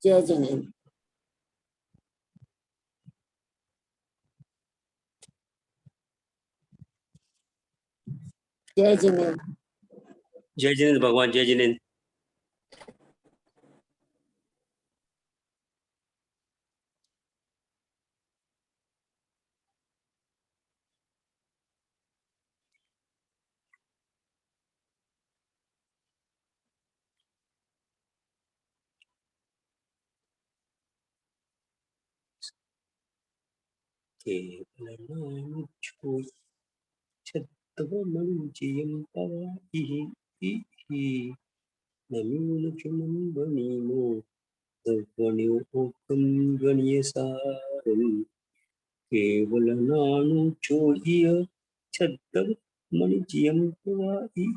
जय जिनेन्द्र। जय जिनेन्द्र। जय जिनेन्द्र भगवान, जय जिनेन्द्र। केवलनानुजोय छद्मनिजियं पवाहि नम्यूनजुनं बणीमो दव्वाणि ओकं गणीयसारं केवलनानुजोय छद्मनिजियं पवाहि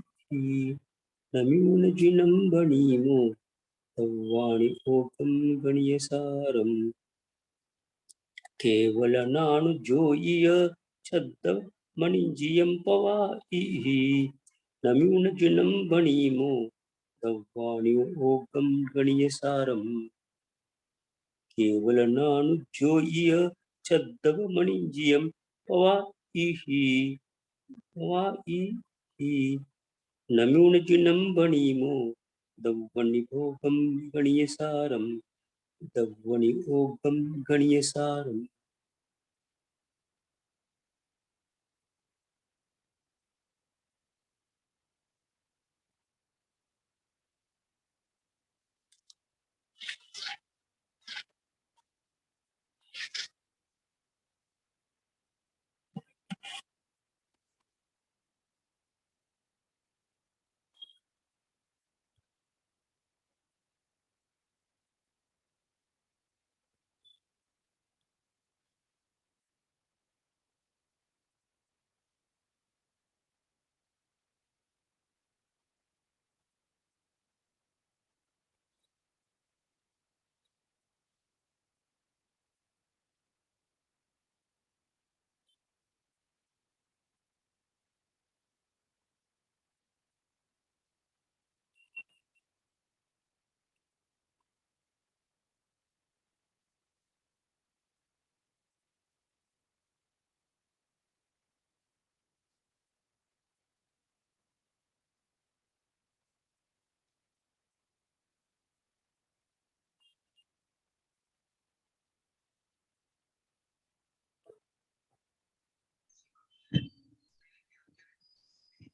नम्यूनजुनं बणीमो दव्वाणि ओकं गणीयसारं दव्वाणि ओकं गणीयसारम्।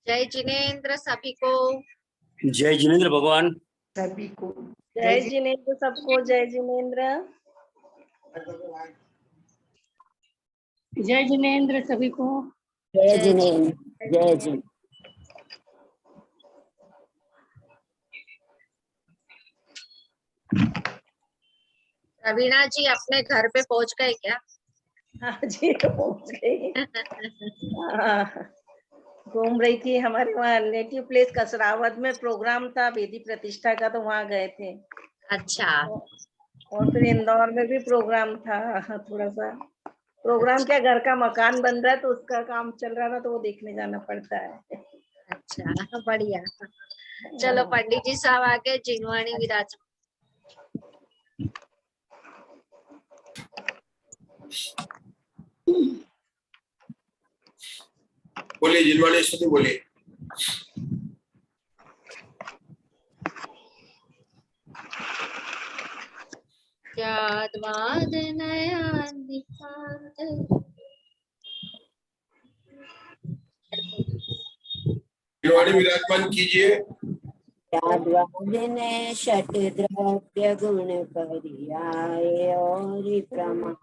जय जिनेन्द्र सभी को। जय जिनेन्द्र भगवान सभी को। जय जिनेन्द्र सबको। जय जिनेन्द्र। जय जिनेन्द्र सभी को। जय जिनेन्द्र। जय जिनेन्द्र। रवीना जी अपने घर पे पहुंच गए क्या? हाँ जी पहुंच गई। घूम रही थी, हमारे वहाँ नेटिव प्लेस कसरावद में प्रोग्राम था वेदी प्रतिष्ठा का, तो वहाँ गए थे। अच्छा। और फिर इंदौर में भी प्रोग्राम था, थोड़ा सा प्रोग्राम क्या, घर का मकान बन रहा है तो उसका काम चल रहा था, तो वो देखने जाना पड़ता है। अच्छा बढ़िया। चलो पंडित जी साहब आगे जिनवाणी विराज। बोलिए जिनवाणी स्तुति बोलिए। यादवाद नयन निखात जिनवाणी विराजमान कीजिए। यादवादिने षट द्रव्य गुण परियाए और प्रमाण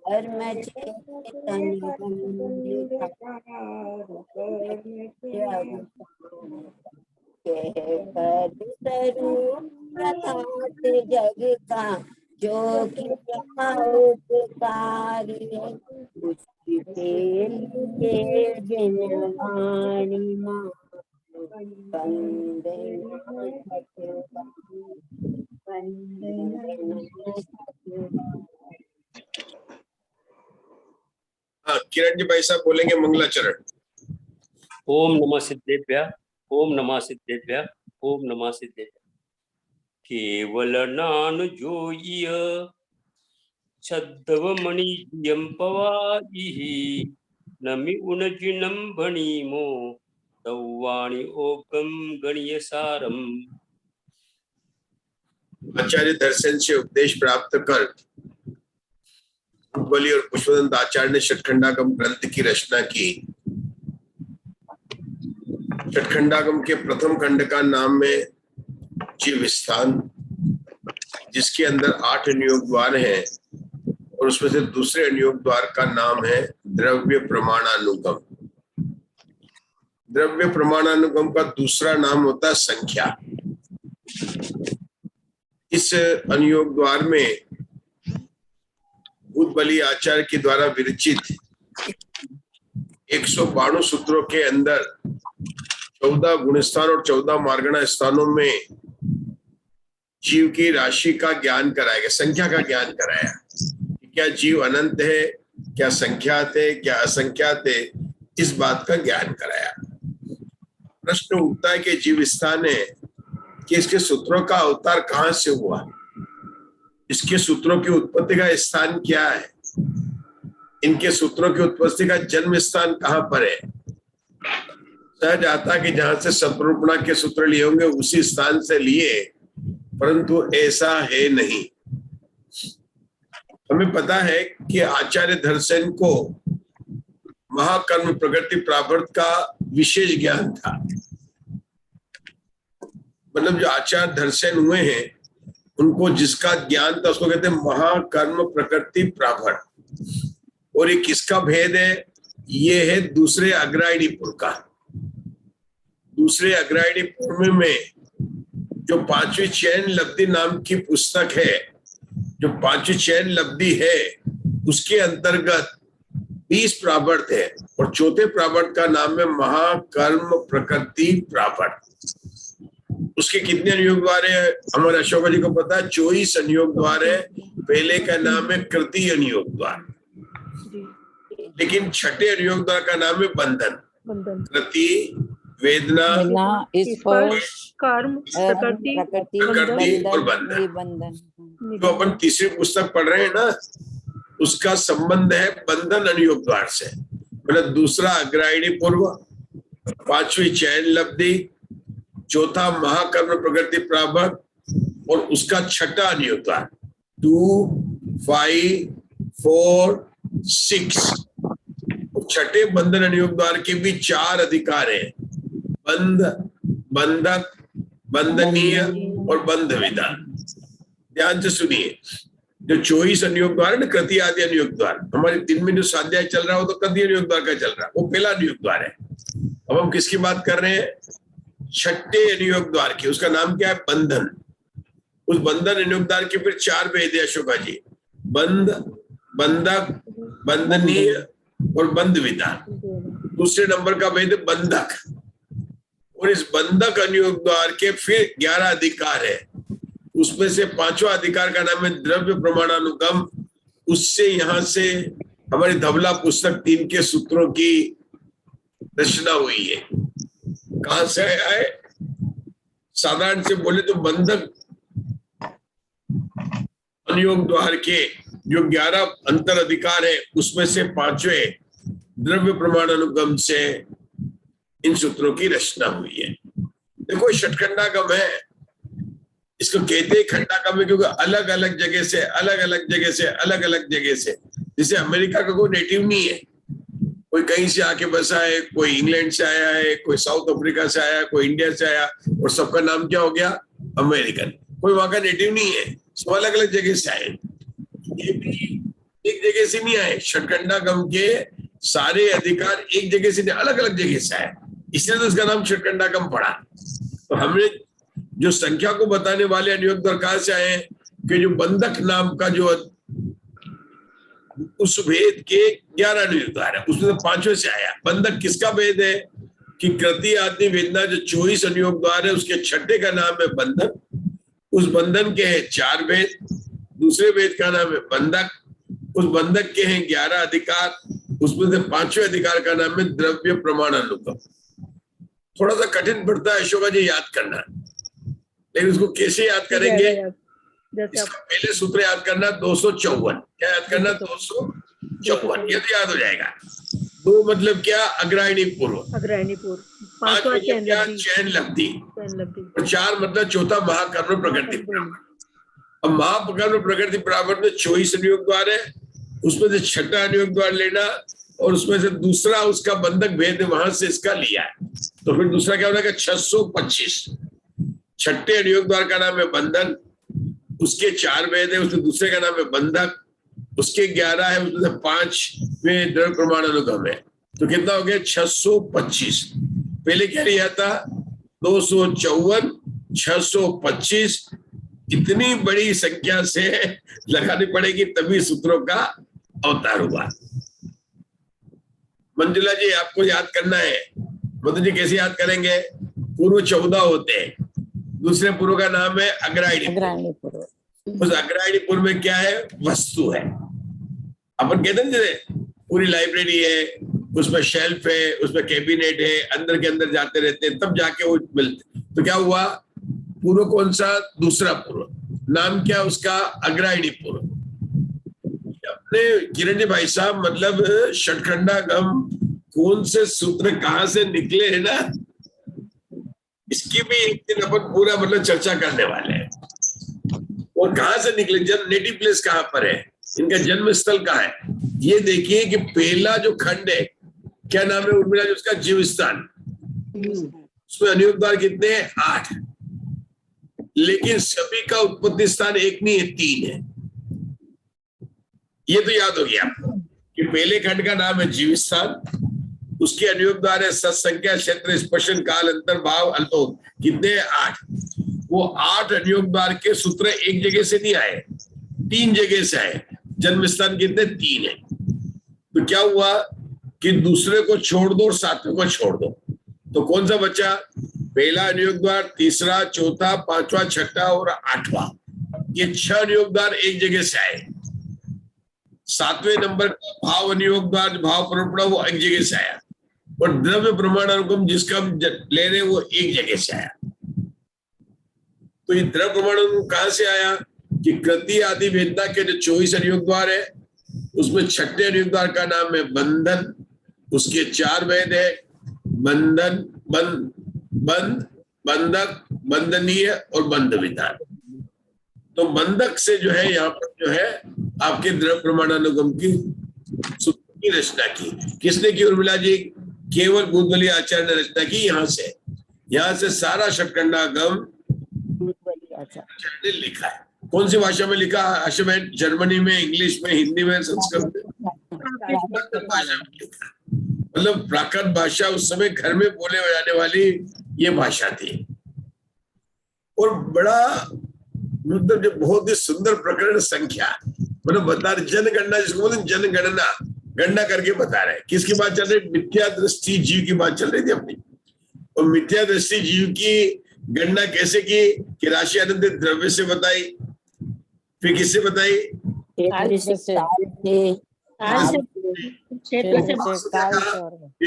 धर्म चेतन स्वरूप जग का जो किया उपकारी उसके लिए जिनवाणी माँ किरण जी भाई साहब बोलेंगे मंगलाचरण। ओम नमः सिद्धेभ्य, ओम नमः सिद्धेभ्य, ओम नमः सिद्धेभ्य। केवल नान जोइय छद्दवमणि पवाइहि नमि उनजिनं बणीमो तव्वाणि ओकम गणीय सारम। आचार्य दर्शन से उपदेश प्राप्त कर बलि और पुष्पदंत आचार्य ने षटखंडागम ग्रंथ की रचना की। षटखंडागम के प्रथम खंड का नाम है जीव स्थान, जिसके अंदर 8 अनुयोग द्वार हैं, और उसमें से दूसरे अनुयोग द्वार का नाम है द्रव्य प्रमाणानुगम। द्रव्य प्रमाणानुगम का दूसरा नाम होता है संख्या। इस अनुयोग द्वार में भूत बलि आचार्य के द्वारा विरचित 192 सूत्रों के अंदर 14 गुणस्थान और 14 मार्गणा स्थानों में जीव की राशि का ज्ञान कराया गया, संख्या का ज्ञान कराया। क्या जीव अनंत है, क्या संख्यात है, क्या असंख्यात है, इस बात का ज्ञान कराया। प्रश्न उठता है कि जीव स्थान है कि इसके सूत्रों का अवतार कहां से हुआ, इसके सूत्रों की उत्पत्ति का स्थान क्या है, इनके सूत्रों की उत्पत्ति का जन्म स्थान कहां पर है। सहज आता कि जहां से सतरूपणा के सूत्र लिए होंगे उसी स्थान से लिए, परंतु ऐसा है नहीं। हमें पता है कि आचार्य दर्शन को महाकर्म प्रकृति प्रावर्त का विशेष ज्ञान था। मतलब जो आचार्य दर्शन हुए हैं उनको जिसका ज्ञान था उसको कहते हैं महाकर्म प्रकृति प्रावर्त। और ये किसका भेद है? ये है दूसरे अग्रायणीपुर का। दूसरे अग्रायणीपुर में जो 5वीं चैन लब्धि नाम की पुस्तक है, जो 5वीं चैन लब्धि है, उसके अंतर्गत 20 प्रावर्त है, और चौथे प्रावर्त का नाम है महाकर्म प्रकृति प्रावर्त। उसके कितने अनुयोग द्वार है हमारे अशोक जी को पता है? 24 अनुयोग द्वार है। पहले का नाम है कृति अनुयोग द्वार, लेकिन छठे अनुयोग द्वार का नाम है बंधन। कृति, वेदना, स्पर्श, कर्म, प्रकृति और बंधन। जो अपन तीसरी पुस्तक पढ़ रहे हैं ना, उसका संबंध है बंधन अनुयोग द्वार से। मतलब दूसरा अग्रायणी पूर्व, 5वीं चैन लब्धि, चौथा महाकर्म प्रकृति प्रावर्त, और उसका छठा अनुयोग द्वार 2, 5, 4, 6। छठे बंधन अनुयोग द्वार के भी 4 अधिकार हैं: बंध, बंधक, बंधनीय और बंध विधान। ध्यान से सुनिए, जो 24 अनुयोग द्वार है ना, कृति आदि अनुयोग द्वार, हमारे दिन में जो स्वाध्याय चल रहा हो तो कृति अनुयोग द्वार का चल रहा है, वो पहला अनुयोग द्वार है। अब हम किसकी बात कर रहे हैं? छठे अनुयोग द्वार की। उसका नाम क्या है? बंधन। उस बंधन अनुयोग द्वार के फिर 4 भेद है अशोका जी: बंध, बंधक, बंधनीय और बंध विधान। दूसरे नंबर का भेद है बंधक। और इस बंधक अनुयोग द्वार के फिर 11 अधिकार है। उसमें से 5वां अधिकार का नाम है द्रव्य प्रमाणानुगम। उससे यहां से हमारी धवला पुस्तक 3 के सूत्रों की रचना हुई है। कहां से आया है? साधारण से बोले तो बंधक अनुयोग द्वार के जो 11 अंतर अधिकार है, उसमें से 5वें द्रव्य प्रमाणानुगम से इन सूत्रों की रचना हुई है। देखो, षटखंडागम है, इसको कहते हैं खंडागम है क्योंकि अलग अलग जगह से अलग अलग जगह से, जैसे अमेरिका का कोई नेटिव नहीं है, कोई कहीं से आके बसा है, कोई इंग्लैंड से आया है, कोई साउथ अफ्रीका से आया, कोई इंडिया से आया, और सबका नाम क्या हो गया? अमेरिकन। कोई वहां का नेटिव नहीं है, सब अलग अलग जगह से आए। ये भी एक जगह से नहीं आए। षटखंडागम के सारे अधिकार एक जगह से नहीं, अलग अलग जगह से आए, इसलिए तो उसका नाम षटखंडागम पड़ा। तो हमने जो संख्या को बताने वाले अनुयोग द्वार कहां से आए कि जो बंधक नाम का जो उस भेद के 11 अनुयोग द्वार है, उसमें 5वें से आया। बंधक किसका भेद है? कि कृति आदि वेदना जो 24 अनुयोग द्वार है, उसके छठे का नाम है बंधन। उस बंधन के हैं 4 भेद। दूसरे भेद का नाम है बंधक। उस बंधक के हैं 11 अधिकार। उसमें से 5वें अधिकार का नाम है द्रव्य प्रमाणानुगम। थोड़ा सा कठिन पड़ता है अशोका जी याद करना। लेकिन उसको कैसे याद करेंगे? जैसे इसका पहले सूत्र याद करना 254। क्या याद करना? 254। ये तो याद हो जाएगा। 2 मतलब क्या? अग्रायणी पूर्व। 5 मतलब क्या? चैन लब्धि। और 4 मतलब चौथा महाकर्म प्रकृति प्रावृत्त। अब महाकर्म प्रकृति प्रावृत्त में 24 अनुयोग द्वार है, उसमें से छठा अनुयोग द्वार लेना और उसमें से दूसरा उसका बंधक भेद वहां से इसका लिया है, तो फिर दूसरा क्या होगा? 625। छठे अनुयोग द्वार का नाम है बंधन, उसके 4 भेद है, उसमें दूसरे का नाम है बंधक, उसके 11 है, उसमें 5वें द्रव्य प्रमाण अनुगम है। तो कितना हो गया? 625। पहले क्या लिया था? 254, 625। इतनी बड़ी संख्या से लगानी पड़ेगी तभी सूत्रों का अवतार हुआ। मंजुला जी आपको याद करना है। मधु जी कैसे याद करेंगे? पूर्व 14 होते हैं, दूसरे पूर्व का नाम है अग्रायणी पूर्व। उस अग्रायणी पूर्व में क्या है? वस्तु है। अपन कहते हैं जैसे पूरी लाइब्रेरी है, उसमें शेल्फ है, उसमें कैबिनेट है, अंदर के अंदर जाते रहते हैं तब जाके वो मिलते। तो क्या हुआ? पूर्व कौन सा? दूसरा पूर्व। नाम क्या उसका? अग्रायणी पूर्व। अपने किरण जी भाई साहब मतलब षटखंडागम कौन से सूत्र कहाँ से निकले है ना, इसकी भी एक दिन अपन पूरा मतलब चर्चा करने वाले हैं। और कहाँ से निकले, नेटिव प्लेस कहाँ पर है, इनका जन्म स्थल कहाँ है। ये देखिए कि पहला जो खंड है क्या नाम है उर्मिला जी उसका? जीव स्थान। उसमें अनुयोग द्वार कितने हैं? 8। लेकिन सभी का उत्पत्ति स्थान एक नहीं है, 3 है। ये तो याद हो गया आपको कि पहले खंड का नाम है जीव स्थान, उसके अनुयोग द्वार है सत्संख्या, क्षेत्र, स्पर्शन, काल, अंतर, भाव, अल्पोक। कितने? 8। वो 8 अनुयोग द्वार के सूत्र एक जगह से नहीं आए, 3 जगह से आए। जन्म स्थान कितने? 3 है। तो क्या हुआ कि दूसरे को छोड़ दो और 7वें को छोड़ दो, तो कौन सा बचा? पहला अनुयोग द्वार, तीसरा, चौथा, 5वां, 6ठा और 8वां। ये 6 अनुयोग द्वार एक जगह से आए। 7वें नंबर का भाव अनुयोग द्वार, भाव परंपरा, वो एक जगह से आया। और द्रव्य प्रमाण अनुगम जिसका हम ले रहे वो एक जगह से आया। तो ये द्रव्य प्रमाण अनुगम कहां से आया? कि कृति आदि वेदना के जो 24 अनुयोग द्वार है उसमें छठे अनुयोग द्वार का नाम है बंधन, उसके 4 भेद है बंधन, बंधक, बंधनीय और बंध विधान। तो बंधक से जो है यहाँ पर जो है आपके द्रव्य प्रमाणानुगम की सूत्र की रचना की। किसने की? उर्मिला जी। केवल गुदवली आचार्य ने रचना की। यहाँ से सारा षटखंडागम ने लिखा है। कौन सी भाषा में लिखा? में जर्मनी में, इंग्लिश में, हिंदी में, संस्कृत में, भाषा में लिखा। मतलब प्राकृत भाषा उस समय घर में बोले जाने वाली ये भाषा थी। और बड़ा मतलब जो बहुत ही सुंदर प्रकरण संख्या मतलब बता रहे, जनगणना जिसको बोलते जनगणना, गणना करके बता रहे। किसकी बात चल रही? मिथ्या दृष्टि जीव की बात चल रही थी अपनी। और मिथ्या दृष्टि जीव की गणना कैसे की? कि राशि अनंत द्रव्य से बताई, फिर किससे बताई?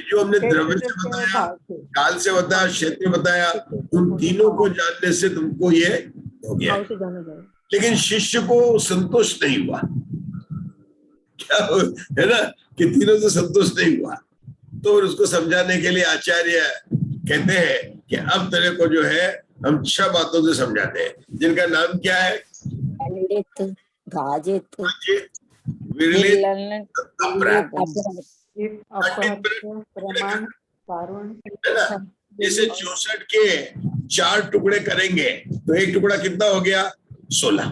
जो हमने द्रव्य से बताया, काल से बताया, क्षेत्र बताया, उन तीनों को जानने से तुमको ये हो गया। लेकिन शिष्य को संतोष नहीं हुआ, क्या है ना, कि तीनों से संतोष नहीं हुआ। तो उसको समझाने के लिए आचार्य कहते हैं कि अब तेरे को जो है हम 6 बातों से समझाते हैं, जिनका नाम क्या है? जैसे 64 के 4 टुकड़े करेंगे तो एक टुकड़ा कितना हो गया? 16।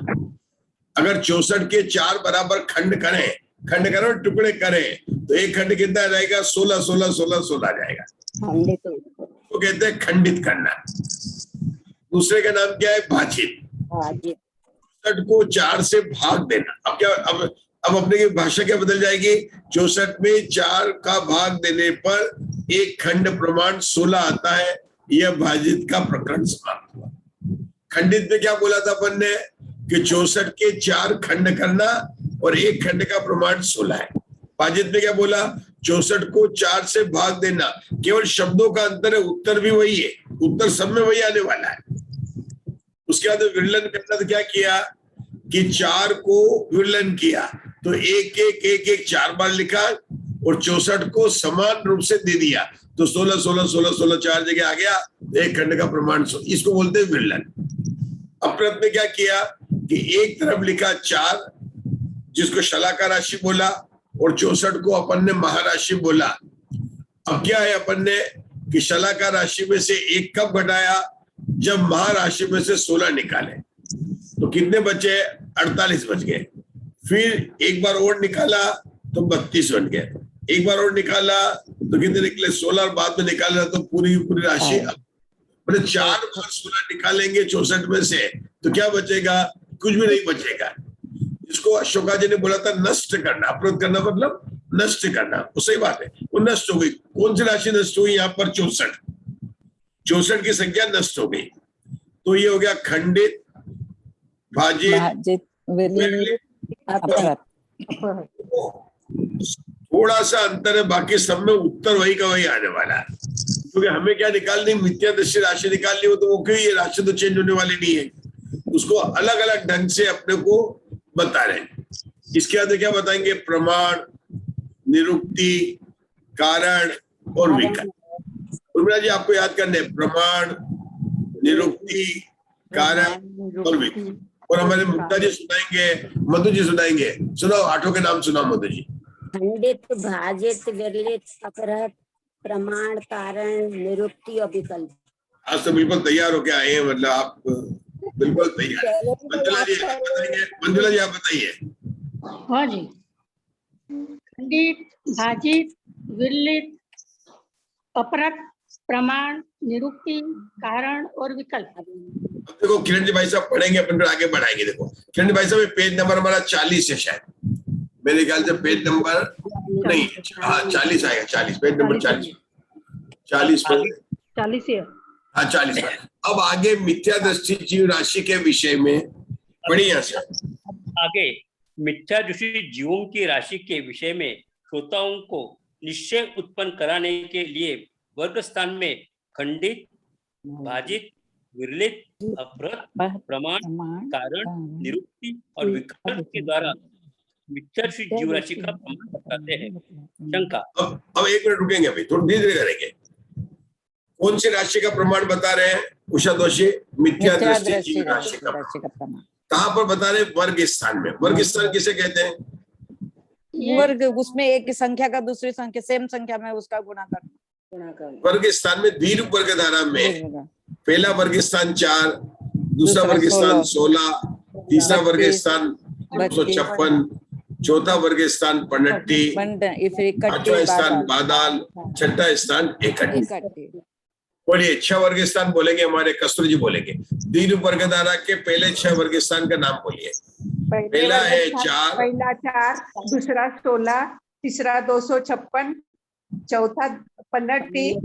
अगर 64 के 4 बराबर खंड करें टुकड़े करें तो एक खंड कितना रहेगा? 16 16 16 16 आ जाएगा। तो कहते हैं खंडित करना। दूसरे का नाम क्या है? भाजित। 64 को 4 से भाग देना। अब क्या, अब अपने की भाषा क्या बदल जाएगी? 64 में 4 का भाग देने पर एक खंड प्रमाण 16 आता है। यह भाजित का प्रकरण समाप्त हुआ। खंडित में क्या बोला था अपन ने? कि 64 के 4 खंड करना और एक खंड का प्रमाण 16 है। भाजित में क्या बोला? 64 को 4 से भाग देना। केवल शब्दों का अंतर है, उत्तर भी वही है, उत्तर सब में वही आने वाला है। उसके बाद विरलन करना तो क्या किया कि 4 को विरलन किया, तो 1 1 1 1 4 बार लिखा और 64 को समान रूप से दे दिया, तो 16 16 16 16 4 जगह आ गया, एक खंड का प्रमाण। इसको बोलते हैं विरलन। अपने में क्या किया कि एक तरफ लिखा 4 जिसको शलाका राशि बोला और 64 को अपन ने महाराशि बोला। अब क्या है, अपन ने कि शलाका राशि में से 1 कब घटाया, जब महाराशि में से 16 निकाले, तो कितने बचे, 48 बच गए। फिर एक बार और निकाला तो 32 बन गए, एक बार और निकाला तो कितने निकले, 16, और बाद में निकाला तो पूरी राशि, मतलब 4 बार 16 निकालेंगे 64 में से तो क्या बचेगा, कुछ भी नहीं बचेगा। इसको अशोका जी ने बोला था नष्ट करना, अपरोध करना मतलब नष्ट करना, वो सही बात है, वो नष्ट हो गई। कौन सी राशि नष्ट हुई, यहाँ पर 64 की संख्या नष्ट हो गई। तो ये हो गया खंडित, भाजित, थोड़ा सा अंतर है, बाकी सब में उत्तर वही का वही आने वाला है। क्योंकि हमें क्या निकालनी, मिथ्यादृष्टि राशि निकालनी हो, तो वो क्यों, ये राशि तो चेंज होने वाली नहीं है, उसको अलग अलग ढंग से अपने को बता रहे हैं। इसके बाद क्या बताएंगे, प्रमाण, निरुक्ति, कारण और विकल्प। उर्मिला जी आपको याद करने, प्रमाण, निरुक्ति, कारण और विकल्प। और हमारे मुक्ता जी सुनाएंगे, मधु जी सुनाएंगे। सुनाओ, 8 के नाम सुनाओ मधु जी। खंडित, भाजित, विरलित, अपहृत, प्रमाण, कारण, निरुक्ति और विकल्प। आज तो बिल्कुल तैयार होके आए हैं, मतलब आप बिल्कुल तैयार। मंजुला जी आप बताइए, मंजुला जी आप बताइए। हाँ जी, खंडित, भाजित, विरलित, अपहृत, प्रमाण, निरुक्ति, कारण और विकल्प। अब देखो किरण जी भाई साहब पढ़ेंगे, अपन फिर आगे बढ़ाएंगे। देखो किरण जी भाई साहब, पेज नंबर हमारा 40 है शायद, मेरे ख्याल से पेज नंबर नहीं, हाँ 40 आएगा, 40 पेज नंबर 40 पर 40 है। हाँ 40 पर। अब आगे मिथ्या दृष्टि जीव राशि के विषय में बढ़िया से आगे मिथ्या दृष्टि जीवों की राशि के विषय में श्रोताओं को निश्चय उत्पन्न कराने के लिए वर्ग स्थान में खंडित, भाजित, विरलित, अपहृत, प्रमाण, कारण, निरुक्ति और विकल्प के द्वारा मिथ्या दृष्टि जीव राशि का प्रमाण बताते हैं। शंका। अब 1 मिनट रुकेंगे, अभी थोड़ी धीरे धीरे करेंगे। कौन सी राशि का प्रमाण बता रहे हैं उषा दोषी? मिथ्या दृष्टि जीव राशि का प्रमाण। कहाँ पर बता रहे हैं? वर्ग स्थान में। वर्ग स्थान किसे कहते हैं? वर्ग, उसमें एक संख्या का दूसरी संख्या सेम संख्या में उसका गुणा करना। वर्ग स्थान में द्विरूप वर्ग धारा में पहला वर्ग स्थान 4, दूसरा वर्ग स्थान 16, तीसरा वर्ग स्थान 256, चौथा वर्ग स्थान 52, पांचवा स्थान बादाल, छठा स्थान इकट्ठी। बोलिए 6 वर्ग स्थान बोलेंगे, हमारे कस्तूरी जी बोलेंगे। द्विरूप वर्ग धारा के पहले 6 वर्ग स्थान का नाम बोलिए। पहला है 4, पहला 4, दूसरा 16, तीसरा 256, चौथा 52,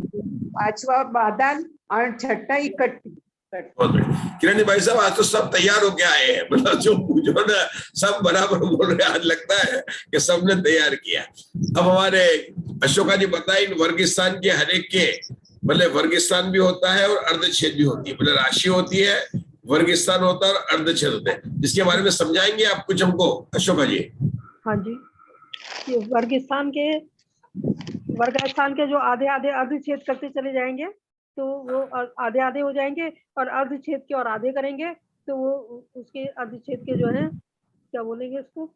पांचवा बादाल और छठा इकट्ठी। किरण भाई साहब आज तो सब तैयार होके आए हैं, मतलब जो ना सब बराबर बोल रहे हैं। आज लगता है कि सबने तैयार किया। अब हमारे अशोका जी बताए, इन वर्ग स्थान के हर एक के मतलब वर्ग स्थान भी होता है और अर्धछेद भी होती है, मतलब राशि होती है, वर्ग स्थान होता है और अर्धछेद होते हैं। जिसके बारे में समझाएंगे आप कुछ हमको अशोका जी? हाँ जी, ये वर्ग स्थान के जो आधे आधे अर्धछेद करते चले जाएंगे तो वो आधे आधे हो जाएंगे, और अर्धछेद के और आधे करेंगे तो वो उसके अर्धछेद के जो है क्या बोलेंगे इसको,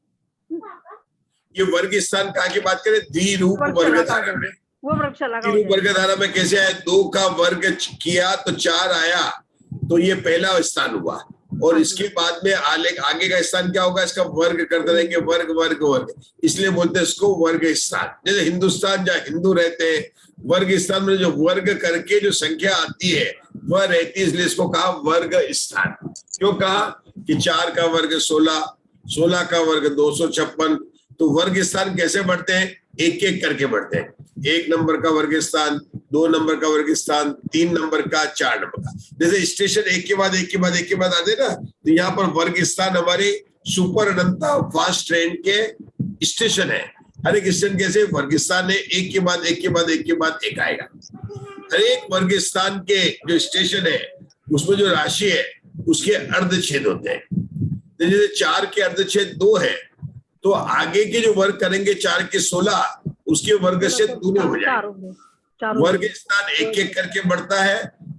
ये वर्ग स्थान कहाँ की बात करें? द्विरूप वर्ग धारा में। वो वृक्षशाला द्विरूप वर्ग धारा में कैसे आया? 2 का वर्ग किया तो 4 आया, तो ये पहला स्थान हुआ। और इसके बाद में आगे का स्थान क्या होगा? इसका वर्ग करते रहेंगे, वर्ग वर्ग वर्ग, इसलिए बोलते हैं इसको वर्ग स्थान। जैसे हिंदुस्तान जहाँ हिंदू रहते हैं, वर्ग स्थान में जो वर्ग करके जो संख्या आती है वह रहती है, इसलिए इसको कहा वर्ग स्थान। क्यों कहा? कि 4 का वर्ग 16, 16 का वर्ग 256। तो वर्ग स्थान कैसे बढ़ते हैं? एक एक करके बढ़ते हैं। 1 नंबर का वर्ग स्थान, 2 नंबर का वर्ग स्थान, 3 नंबर का, 4 नंबर का। जैसे स्टेशन एक के बाद एक के बाद एक के बाद आते ना, तो यहाँ पर वर्ग स्थान हमारे सुपर अनंता फास्ट ट्रेन के स्टेशन है। हर एक स्टेशन कैसे वर्ग स्थान है, एक के बाद एक के बाद एक के बाद एक आएगा। हर एक वर्ग स्थान के जो स्टेशन है उसमें जो राशि है उसके अर्धछेद होते हैं। जैसे 4 के अर्धछेद 2 है तो आगे के जो वर्ग करेंगे 4 के 16 उसके वर्ग से दूनी हो जाएंगे। वर्ग स्थान 1-1 करके बढ़ता है,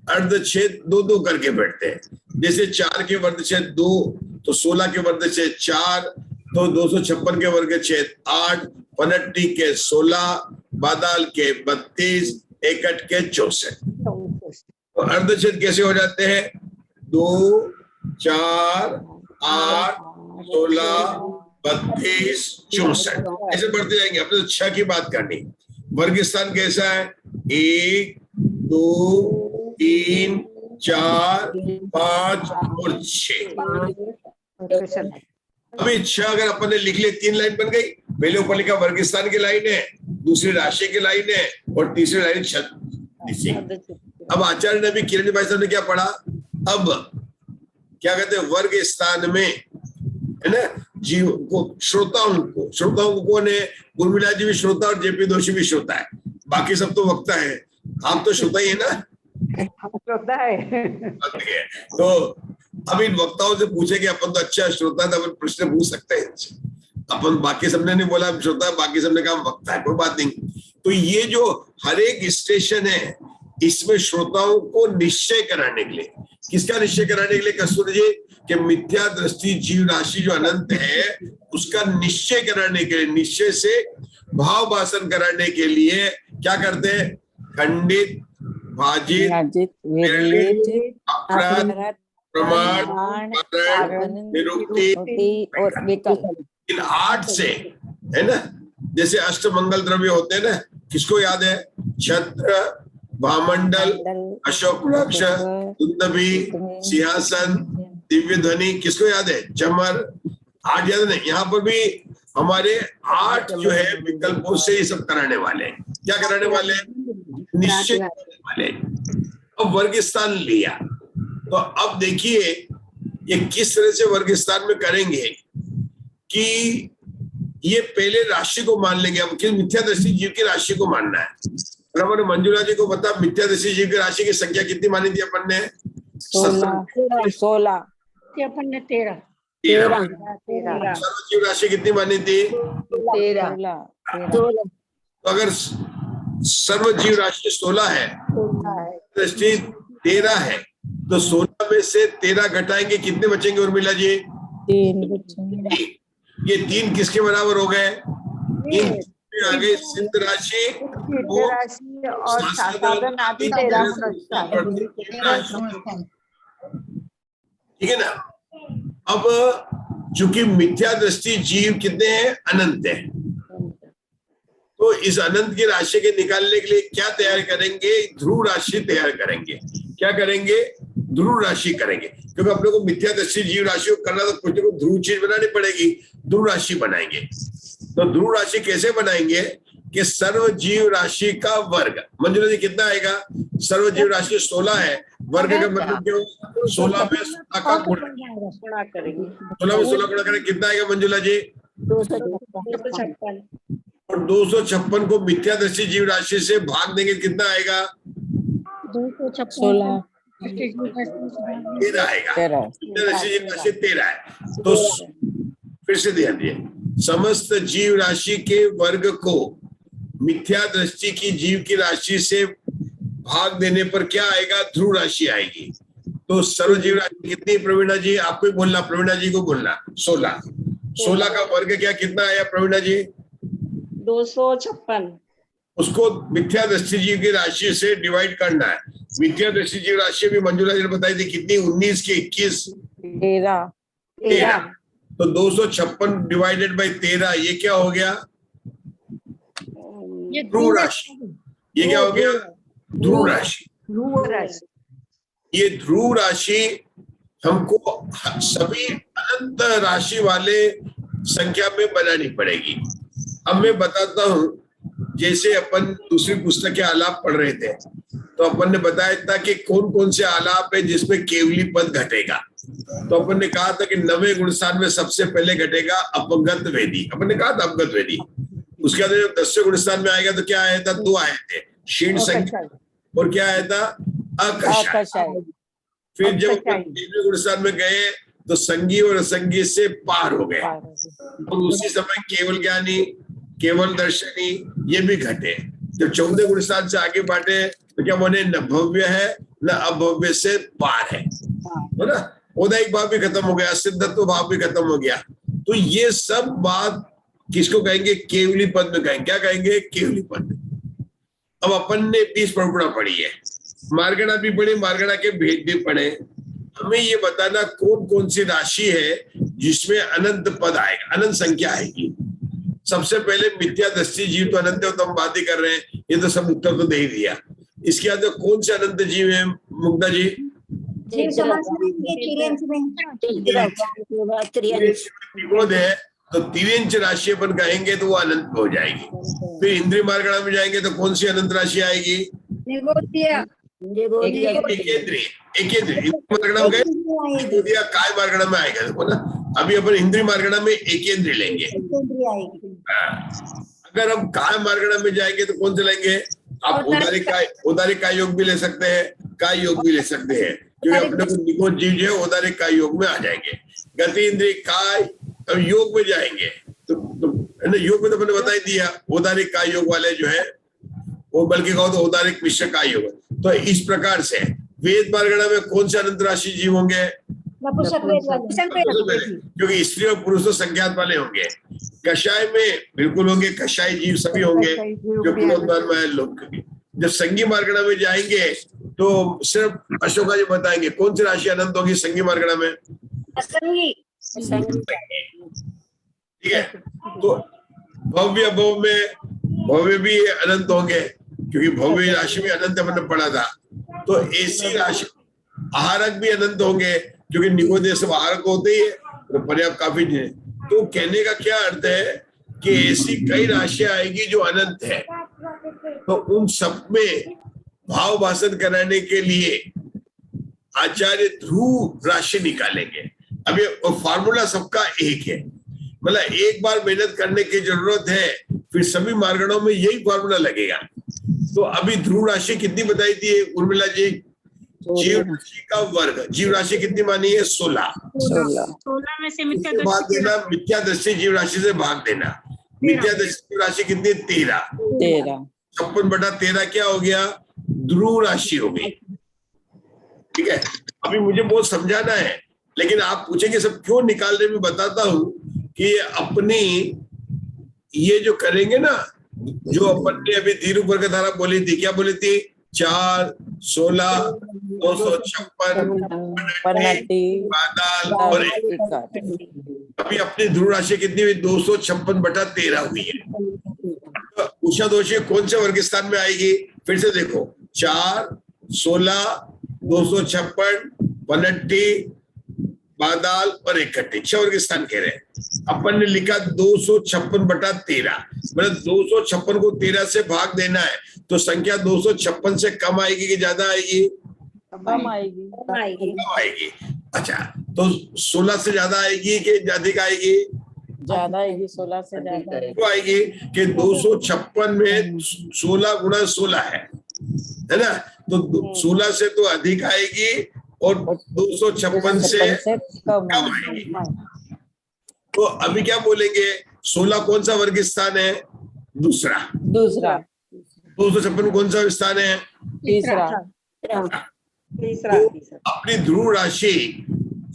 अर्धछेद 2-2 करके बैठते हैं। जैसे 4 के वर्गछेद 2 तो 16 के वर्गछेद 4 तो 256 के वर्गछेद 8, पनट्टी के 16, बादाल के 32, एकट के 64। तो अर्धछेद कैसे हो जाते हैं? 2, 4, 8, 16, 32, 64 ऐसे बढ़ते जाएंगे। अपने तो 6 की बात करनी। वर्ग स्थान कैसा है? 1, 2, 3, 4, 5 और 6। अभी 6 अगर अपन ने लिख ले 3 लाइन बन गई। पहले ऊपर लिखा वर्ग स्थान की लाइन है, दूसरी राशि की लाइन है और तीसरी लाइन छत। अब आचार्य ने भी किरण भाई साहब ने क्या पढ़ा? अब क्या कहते हैं? वर्ग स्थान में है ना जीव को, श्रोताओं को कौन है? उर्मिला जी भी श्रोता और जेपी दोषी भी श्रोता है, बाकी सब तो वक्ता है। आप तो श्रोता ही है ना? श्रोता है। तो अब इन वक्ताओं से पूछे कि अपन तो अच्छा श्रोता है, अपन प्रश्न पूछ सकते हैं इनसे। अपन बाकी सबने नहीं बोला श्रोता, बाकी सबने कहा वक्ता है, कोई बात नहीं। तो ये जो हर एक स्टेशन है इसमें श्रोताओं को निश्चय कराने के लिए, किसका निश्चय कराने के लिए कस्तूरी जी? कि मिथ्या दृष्टि जीव राशि जो अनंत है उसका निश्चय कराने के लिए, निश्चय से भाव भाषण कराने के लिए क्या करते हैं? खंडित, भाजित, अपराध, प्रमाण, निरुक्ति और विकल्प, इन 8 से है ना। जैसे अष्टमंगल द्रव्य होते हैं ना, किसको याद है? छत्र, भामंडल, अशोक वृक्ष, दुंदुभि, सिंहासन, दिव्य ध्वनि, किसको याद है? चमर। 8 याद नहीं। यहाँ पर भी हमारे 8 जो है विकल्पों से ये सब कराने वाले हैं। क्या कराने वाले हैं? निश्चय कराने वाले। अब वर्ग स्थान लिया तो अब देखिए ये किस तरह से वर्ग स्थान में करेंगे कि ये पहले राशि को मान लेंगे। अब किस मिथ्यादर्शी जीव की राशि को मानना है। बराबर। मंजुला जी को बता मिथ्यादर्शी जीव की राशि की संख्या कितनी मानी थी अपन ने? 16। अपन ने 13। सर्वजीव राशि कितनी मानी थी? 13। तो अगर सर्वजीव राशि 16 है, दृष्टि 13 है, तो 16 में से 13 घटाएंगे, कितने बचेंगे उर्मिला जी? 3। ये 3 किसके बराबर हो गए? 3 आ गए सिद्ध राशि और साधन आदि 13। ठीक है ना। अब चूंकि मिथ्या दृष्टि जीव कितने हैं? अनंत है। तो इस अनंत की राशि के निकालने के लिए क्या तैयार करेंगे? ध्रुव राशि तैयार करेंगे। क्या करेंगे? ध्रुव राशि करेंगे। क्योंकि अपने को मिथ्या दृष्टि जीव राशि को करना तो कुछ को ध्रुव चीज बनानी पड़ेगी। ध्रुव राशि बनाएंगे। तो ध्रुव राशि कैसे बनाएंगे? कि सर्व जीव राशि का वर्ग। मंजुला जी कितना आएगा? सर्व जीव राशि 16 है, वर्ग का मतलब क्यों? 16 में 16 का गुणा करेंगे। 16 में 16 गुणा करेंगे, कितना आएगा मंजुला जी? 256। और 256 को मिथ्या दृष्टि जीव राशि से भाग देंगे, कितना आएगा? 256। 13 आएगा। मिथ्या दृष्टि जीव राशि 13 है। तो फिर से ध्यान दिए, समस्त जीव राशि के वर्ग को मिथ्या दृष्टि की जीव की राशि से भाग देने पर क्या आएगा? ध्रुव राशि आएगी। तो सर्व जीव राशि कितनी प्रवीणा जी? आपको ही बोलना, प्रवीणा जी को बोलना। 16। 16 का वर्ग क्या कितना आया प्रवीणा जी? 256। उसको मिथ्या दृष्टि जीव की राशि से डिवाइड करना है। मिथ्या दृष्टि जीव राशि भी मंजुला जी ने बताई थी कितनी? 19 की 21 13। तो 256 डिवाइडेड बाई 13, ये क्या हो गया? ध्रुव राशि। ये क्या हो गया? ध्रुव राशि। ये ध्रुव राशि हमको सभी अनंत राशि वाले संख्या में बनानी पड़ेगी। अब मैं बताता हूं, जैसे अपन दूसरी पुस्तक के आलाप पढ़ रहे थे तो अपन ने बताया था कि कौन कौन से आलाप है जिसमें केवली पद घटेगा। तो अपन ने कहा था कि 90 गुणस्थान में सबसे पहले घटेगा अपगत वेदी। अपन ने कहा था अपगत वेदी। उसके बाद जब 10वें गुणस्थान में आएगा तो क्या आया था? 2 आए थे, क्षीण संख्या और क्या आया था? अकषाय। फिर जब अपन तीसरे गुण स्थान में गए तो संगी और असंगी से पार हो गए, और उसी समय केवल ज्ञानी, केवल दर्शनी ये भी घटे। जब 14 गुण स्थान से आगे बढ़े तो क्या बोले, न भव्य है न अभव्य से पार है ना। औदायिक भाव भी खत्म हो गया, सिद्धत्व भाव भी खत्म हो गया। तो ये सब बात किसको कहेंगे, केवली पद में कहेंगे। क्या कहेंगे, केवली पद। अब अपन ने 20 प्रगुणा पढ़ी है, मार्गणा भी पढ़ी, मार्गणा के भेद भी पढ़े। हमें ये बताना कौन कौन सी राशि है जिसमें अनंत पद आएगा, अनंत संख्या आएगी। सबसे पहले मिथ्या दृष्टि जीव तो अनंत है, तो हम बात ही कर रहे हैं, ये तो सब उत्तर तो दे ही दिया। इसके बाद कौन से अनंत जीव है मुग्धा जी? निगोद है, तो तिर्यंच राशि अपन कहेंगे तो वो अनंत हो जाएगी। फिर इंद्रिय मार्गणा में जाएंगे तो कौन सी अनंत राशि आएगी? एकेंद्रिय मार्गणा में गए, काय मार्गणा में आएगा, देखो ना। अभी अपन इंद्रिय मार्गणा में एकेंद्रिय लेंगे। अगर हम काय मार्गणा में जाएंगे तो कौन से लेंगे? आप औदारिक काय योग भी ले सकते हैं, काय योग भी ले सकते हैं, क्योंकि अपने को निगोद जीव जो है औदारिक काय योग में आ जाएंगे। गति इंद्रिय काय, अब योग में जाएंगे तो योग में तो मैंने बता ही दिया, औदारिक काय योग वाले जो है वो, बल्कि कहो तो औदारिक मिश्र काय योग। तो इस प्रकार से वेद मार्गणा में कौन से अनंत राशि जीव होंगे? क्योंकि स्त्री और पुरुष तो संख्यात वाले होंगे। कषाय में बिल्कुल होंगे, कषाय जीव सभी होंगे जो पुनरुद्धार में लोग। जब संगी मार्गणा में जाएंगे तो सिर्फ अशोका जी बताएंगे कौन सी राशि अनंत होगी संगी मार्गणा में? ठीक है। तो भव्य भव में भव्य भी अनंत होंगे, क्योंकि भव्य राशि में अनंत हमने पढ़ा था। तो ऐसी राशि आहारक भी अनंत होंगे, क्योंकि निगोदे सब आहारक होते ही है, तो पर्याप्त काफी है। तो कहने का क्या अर्थ है कि ऐसी कई राशियां आएगी जो अनंत है, तो उन सब में भाव भाषण कराने के लिए आचार्य ध्रुव राशि निकालेंगे। अब ये फार्मूला सबका एक है, मतलब एक बार मेहनत करने की जरूरत है, फिर सभी मार्गणों में यही फार्मूला लगेगा। तो अभी ध्रुव राशि कितनी बताई थी उर्मिला जी? जीव राशि का वर्ग, जीव राशि कितनी मानी है? 16 में से भाग देना, मिथ्या दृष्टि जीव राशि से भाग देना। मिथ्या दृष्टि जीव राशि कितनी? 13। 56/13 क्या हो गया? ध्रुव राशि हो गई। ठीक है। अभी मुझे बहुत समझाना है, लेकिन आप पूछेंगे सब क्यों निकाल रहे, मैं बताता हूं कि अपनी ये जो करेंगे ना, जो अपन ने अभी धीरू वर्ग धारा बोली थी, क्या बोली थी? 4, 16, 256, बादल और अभी अपनी ध्रुव राशि कितनी हुई? 256/13 हुई है। तो उषा दोषी कौन से वर्ग स्थान में आएगी? फिर से देखो, 4, 16, 256, 29, बादल और 61, 6 वर्ग स्थान कह रहे हैं। अपन ने लिखा 256/13, मतलब 256 को 13 से भाग देना है, तो संख्या 256 से कम आएगी कि ज्यादा आएगी? कम आएगी। कम आएगी। अच्छा, तो 16 से ज्यादा आएगी कि अधिक आएगी? ज्यादा आएगी, 16 से ज्यादा क्यों आएगी कि 256 में 16 गुणा 16 है ना, तो 16 से तो अधिक आएगी और 256 से कम आएगी। तो अभी क्या बोलेंगे? 16 कौन सा वर्ग स्थान है? दूसरा। 256 कौन सा स्थान है? तीसरा। तो अपनी ध्रुव राशि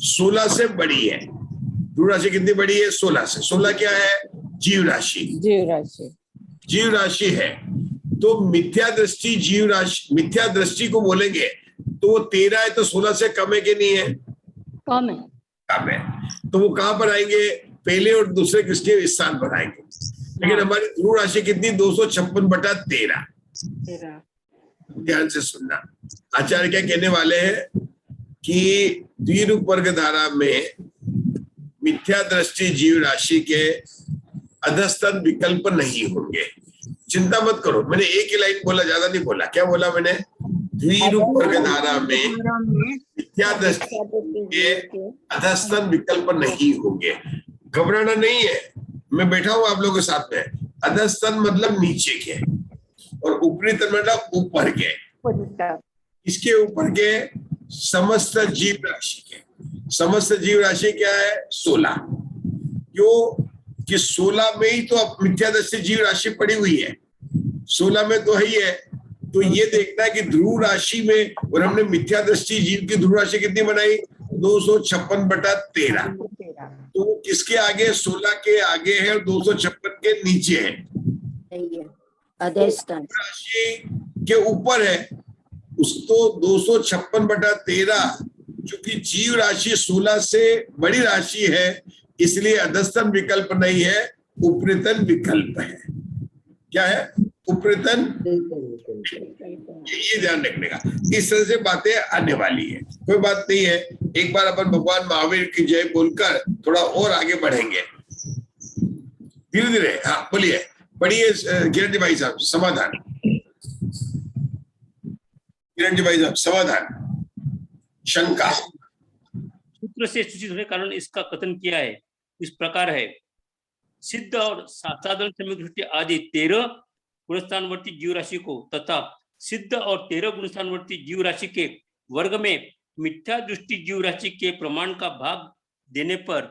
16 से बड़ी है। ध्रुव राशि कितनी बड़ी है? 16 से। 16 क्या है? जीव राशि। जीव राशि है। तो मिथ्या दृष्टि जीव राशि, मिथ्या दृष्टि को बोलेंगे तो वो 13 है, तो 16 से कम है कि नहीं है? कम है। कम है। तो वो कहां पर आएंगे? पहले और दूसरे किसके स्थान पर आएंगे। लेकिन हमारी ध्रुव राशि कितनी? 256/13। ध्यान से सुनना, आचार्य क्या कहने वाले हैं कि द्विरूप वर्ग धारा में मिथ्या दृष्टि जीव राशि के अधस्तन विकल्प नहीं होंगे। चिंता मत करो, मैंने एक ही लाइन बोला, ज्यादा नहीं बोला। क्या बोला मैंने? द्विरूप वर्ग धारा में मिथ्या दृष्टि के अधस्तन विकल्प नहीं होंगे। घबराना नहीं है, मैं बैठा हूं आप लोगों के साथ में। अधस्तन मतलब नीचे के, और ऊपरी तन मतलब ऊपर के। इसके ऊपर के समस्त जीव राशि के। समस्त जीव राशि क्या है? 16। क्यों कि 16 में ही तो अब मिथ्या दृष्टि जीव राशि पड़ी हुई है, 16 में तो ही है। तो ये देखना है कि ध्रुव राशि में, और हमने मिथ्या दृष्टि जीव की ध्रुव राशि कितनी बनाई? 256/13। तो किसके आगे? 16 के आगे है और 256 के नीचे है। सही है। अधिष्ठान राशि के ऊपर है उसको 256/13, क्योंकि जीव राशि 16 से बड़ी राशि है, इसलिए अधस्तन विकल्प नहीं है, उपरितन विकल्प है। क्या है? उपरितन। ये ध्यान रखने का। इस तरह से बातें आने वाली है, कोई बात नहीं है। एक बार अपन भगवान महावीर की जय बोलकर थोड़ा और आगे बढ़ेंगे धीरे धीरे। हाँ बोलिए, पढ़िए किरण जी भाई साहब, समाधान। किरण जी भाई साहब, समाधान। शंका सूत्र से सूचित होने के कारण इसका कथन किया है, इस प्रकार है। सिद्ध और साधारण सम्यक दृष्टि आदि 13 गुणस्थानवर्ती जीव राशि को तथा सिद्ध और 13 गुणस्थानवर्ती जीव राशि के वर्ग में मिथ्या दृष्टि जीव राशि के प्रमाण का भाग देने पर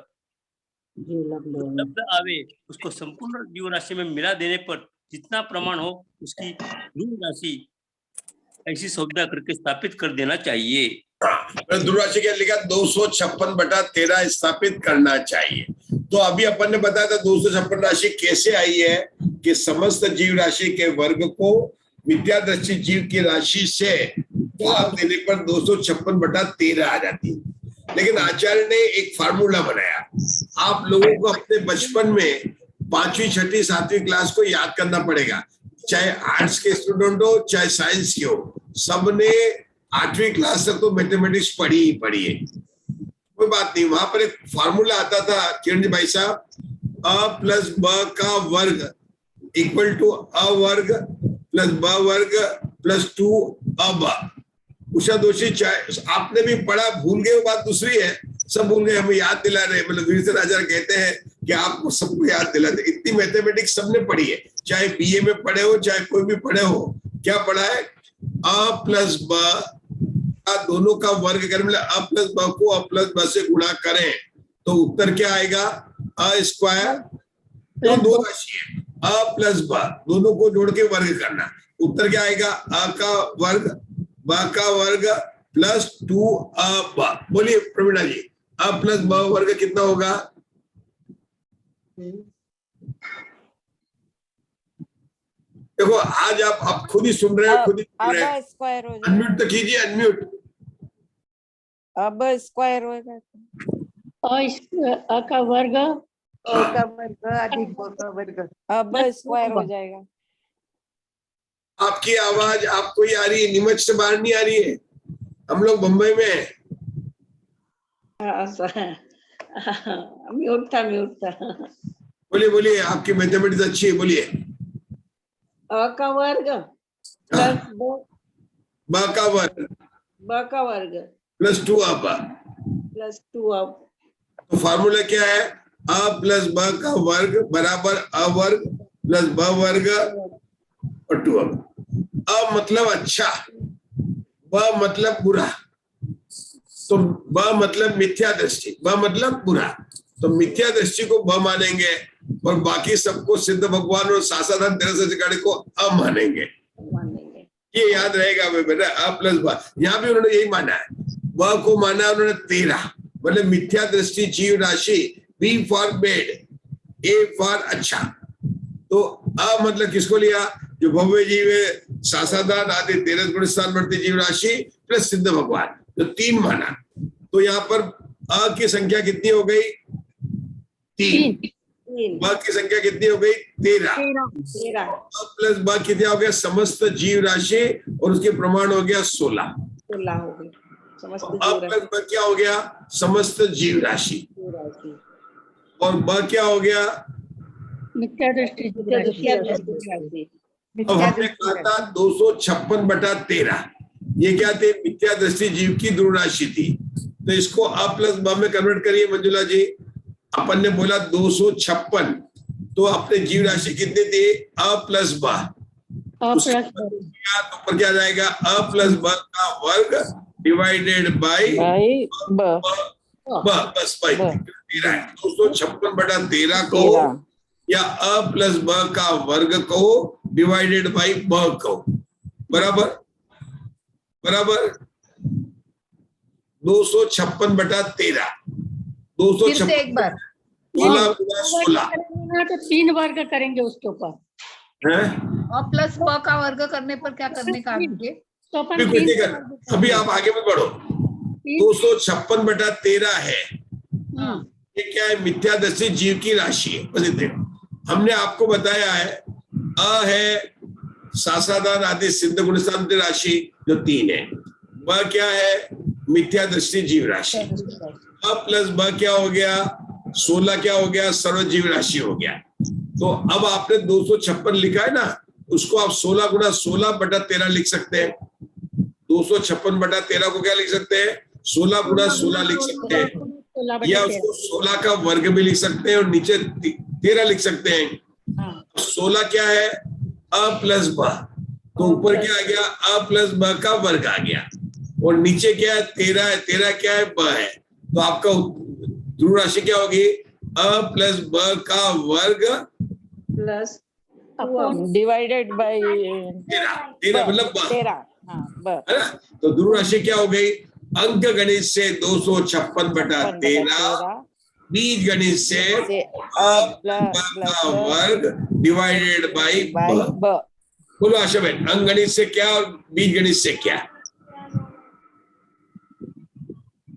शब्द आवे, उसको संपूर्ण जीव राशि में मिला देने पर जितना प्रमाण हो उसकी ध्रुव राशि ऐसी सौदा करके स्थापित कर देना चाहिए। ध्रुव राशि क्या लिखा? 256/13 स्थापित करना चाहिए। तो अभी अपन ने बताया था 256 राशि कैसे आई है कि समस्त जीव राशि के वर्ग को विद्या दृष्टि जीव की राशि से भाग देने पर 256/13 आ जाती है। लेकिन आचार्य ने एक फार्मूला बनाया। आप लोगों को अपने बचपन में 5वीं 6वीं 7वीं क्लास को याद करना पड़ेगा, चाहे आर्ट्स के स्टूडेंट हो चाहे साइंस के हो, सबने 8वीं क्लास तक तो मैथमेटिक्स पढ़ी ही पढ़ी है, कोई बात नहीं। वहां पर एक फार्मूला आता था किरण जी भाई साहब, अ प्लस ब का वर्ग इक्वल टू अ वर्ग प्लस ब वर्ग प्लस 2ab। उषा दोषी चाहे आपने भी पढ़ा, भूल गए वो बात दूसरी है, सब भूल गए, हमें याद दिला रहे। मतलब वीर आचार्य कहते हैं कि आपको सबको याद दिलाते। इतनी मैथमेटिक्स सबने पढ़ी है, चाहे बीए में पढ़े हो चाहे कोई भी पढ़े हो। क्या पढ़ा है? अ प्लस ब दोनों का वर्ग करें, मतलब अ प्लस ब को अ प्लस ब से गुणा करें तो उत्तर क्या आएगा? A square. तो दो राशि है अ प्लस ब, दोनों को जोड़ के वर्ग करना, उत्तर क्या आएगा? अ का वर्ग ब का वर्ग प्लस 2ab। बोलिए प्रवीणा जी, अ प्लस ब वर्ग कितना होगा? देखो आज आप खुद ही सुन रहे हो, खुद ही सुन रहे हैं। स्क्वायर हो जाएगा। अनम्यूट तो कीजिए, अनम्यूट। अब स्क्वायर होगा। अ का वर्ग अधिक ब का वर्ग। अब स्क्वायर हो जाएगा। आपकी आवाज आपको ही आ रही है, नीमच से बाहर नहीं आ रही है। हम लोग बम्बई में हैं। म्यूट था। बोलिए बोलिए, आपकी मैथमेटिक्स अच्छी है, बोलिए। अ का वर्ग प्लस ब का वर्ग प्लस 2ab। तो फार्मूला क्या है? अ प्लस ब का वर्ग बराबर अ वर्ग प्लस ब वर्ग और 2ab। अ मतलब अच्छा, ब मतलब बुरा, तो ब मतलब मिथ्या दृष्टि, ब मतलब बुरा। तो मिथ्या दृष्टि को ब मानेंगे और बाकी सबको सिद्ध भगवान और सासाधारण तेरस को अ मानेंगे। ये याद रहेगा बेटा, अ प्लस ब। यहाँ भी उन्होंने यही माना है, ब को माना उन्होंने 13, मतलब मिथ्या दृष्टि जीव राशि, B for bed, A for अच्छा। तो अ मतलब किसको लिया? जो भव्य जीव है, सासाधारण आदि 13 गुण स्थानवर्ती जीव राशि प्लस सिद्ध भगवान, तो 3 माना। तो यहाँ पर अ की संख्या कितनी हो गई? 3। ब की संख्या कितनी हो गई? 13। अ प्लस ब कितना हो गया? समस्त जीव राशि, और उसके प्रमाण हो गया 16 हो गई। अ प्लस ब क्या हो गया? समस्त जीव राशि। और ब क्या हो गया? मिथ्या दृष्टि। अब हमने कहा था 256/13, ये क्या थे? मिथ्या दृष्टि जीव की ध्रुव राशि थी। तो इसको अ प्लस ब में कन्वर्ट करिए मंजुला जी। अपन ने बोला 256, तो अपने जीव राशि कितनी थी? अ प्लस ब। तो ऊपर क्या जाएगा? अ प्लस ब का वर्ग डिवाइडेड बाई ब बस बाई ब। 13 है। 256/13 को 13 या अ प्लस ब का वर्ग कहो डिवाइडेड बाई ब कहो, बराबर बराबर 256/13 फिर से एक बार 16 गुना 16 ना तो 3 वर्ग करेंगे उसके ऊपर। है। और प्लस ब का वर्ग करने पर क्या करने का आगे? तो अपन बिल्कुल 3 ठीक है, अभी आप आगे मत बढ़ो। 256/13 है, हाँ ये क्या है? मिथ्यादर्शी जीव की राशि है। बस इतने हमने आपको बताया है। अ है सासादान आदि सिद्ध गुणस्थान राशि जो 3 है। ब क्या है? मिथ्यादृष्टि जीव राशि। अ प्लस ब क्या हो गया? 16 क्या हो गया? सर्वजीव राशि हो गया। तो अब आपने 256 लिखा है ना, उसको आप 16 गुना 16/13 लिख सकते हैं। 256/13 को क्या लिख सकते हैं? 16 गुना 16 लिख सकते हैं, या उसको 16 का वर्ग भी लिख सकते हैं और नीचे 13 लिख सकते हैं। 16 क्या है? अ प्लस ब, तो ऊपर क्या आ गया? अ प्लस ब का वर्ग आ गया, और नीचे क्या है? 13 है। 13 क्या है? ब है। तो आपका ध्रुव राशि क्या होगी? अ प्लस ब का वर्ग प्लस डिवाइडेड बाई 13 मतलब ब, 13 ब है ना? तो ध्रुव राशि क्या हो गई? अंक गणित से 256/13, बीज गणित से अ प्लस का वर्ग डिवाइडेड बाई ब। ब। बोलो आशा बहन, अंक गणित से क्या और बीज गणित से क्या?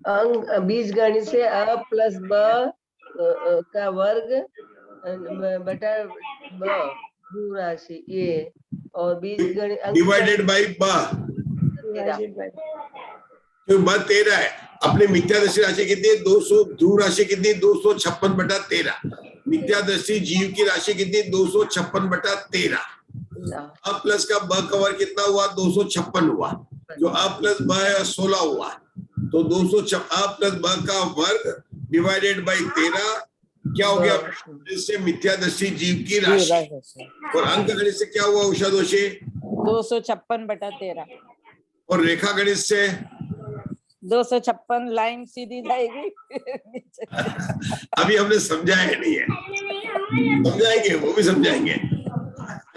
अंक बीज गणित से अ प्लस ब का वर्ग बटा ब ध्रुव राशि ये, और बीज गणित डिवाइडेड बाई ब, तो ब 13 है। अपने मिथ्यादर्शी राशि कितनी है? 200। ध्रुव राशि कितनी? 256/13। मिथ्यादर्शी जीव की राशि कितनी? 256/13। अ प्लस का ब का वर्ग कितना हुआ? 256 हुआ। जो अ प्लस ब है 16 हुआ, तो 200 अ प्लस ब का वर्ग डिवाइडेड बाई 13 क्या हो गया? इससे मिथ्यादर्शी जीव की राशि। और अंक गणित से क्या हुआ उषा दोषी? 256/13। और रेखा गणित से 256 लाइन सीधी जाएगी। अभी हमने समझाया नहीं है, समझाएंगे, वो भी समझाएंगे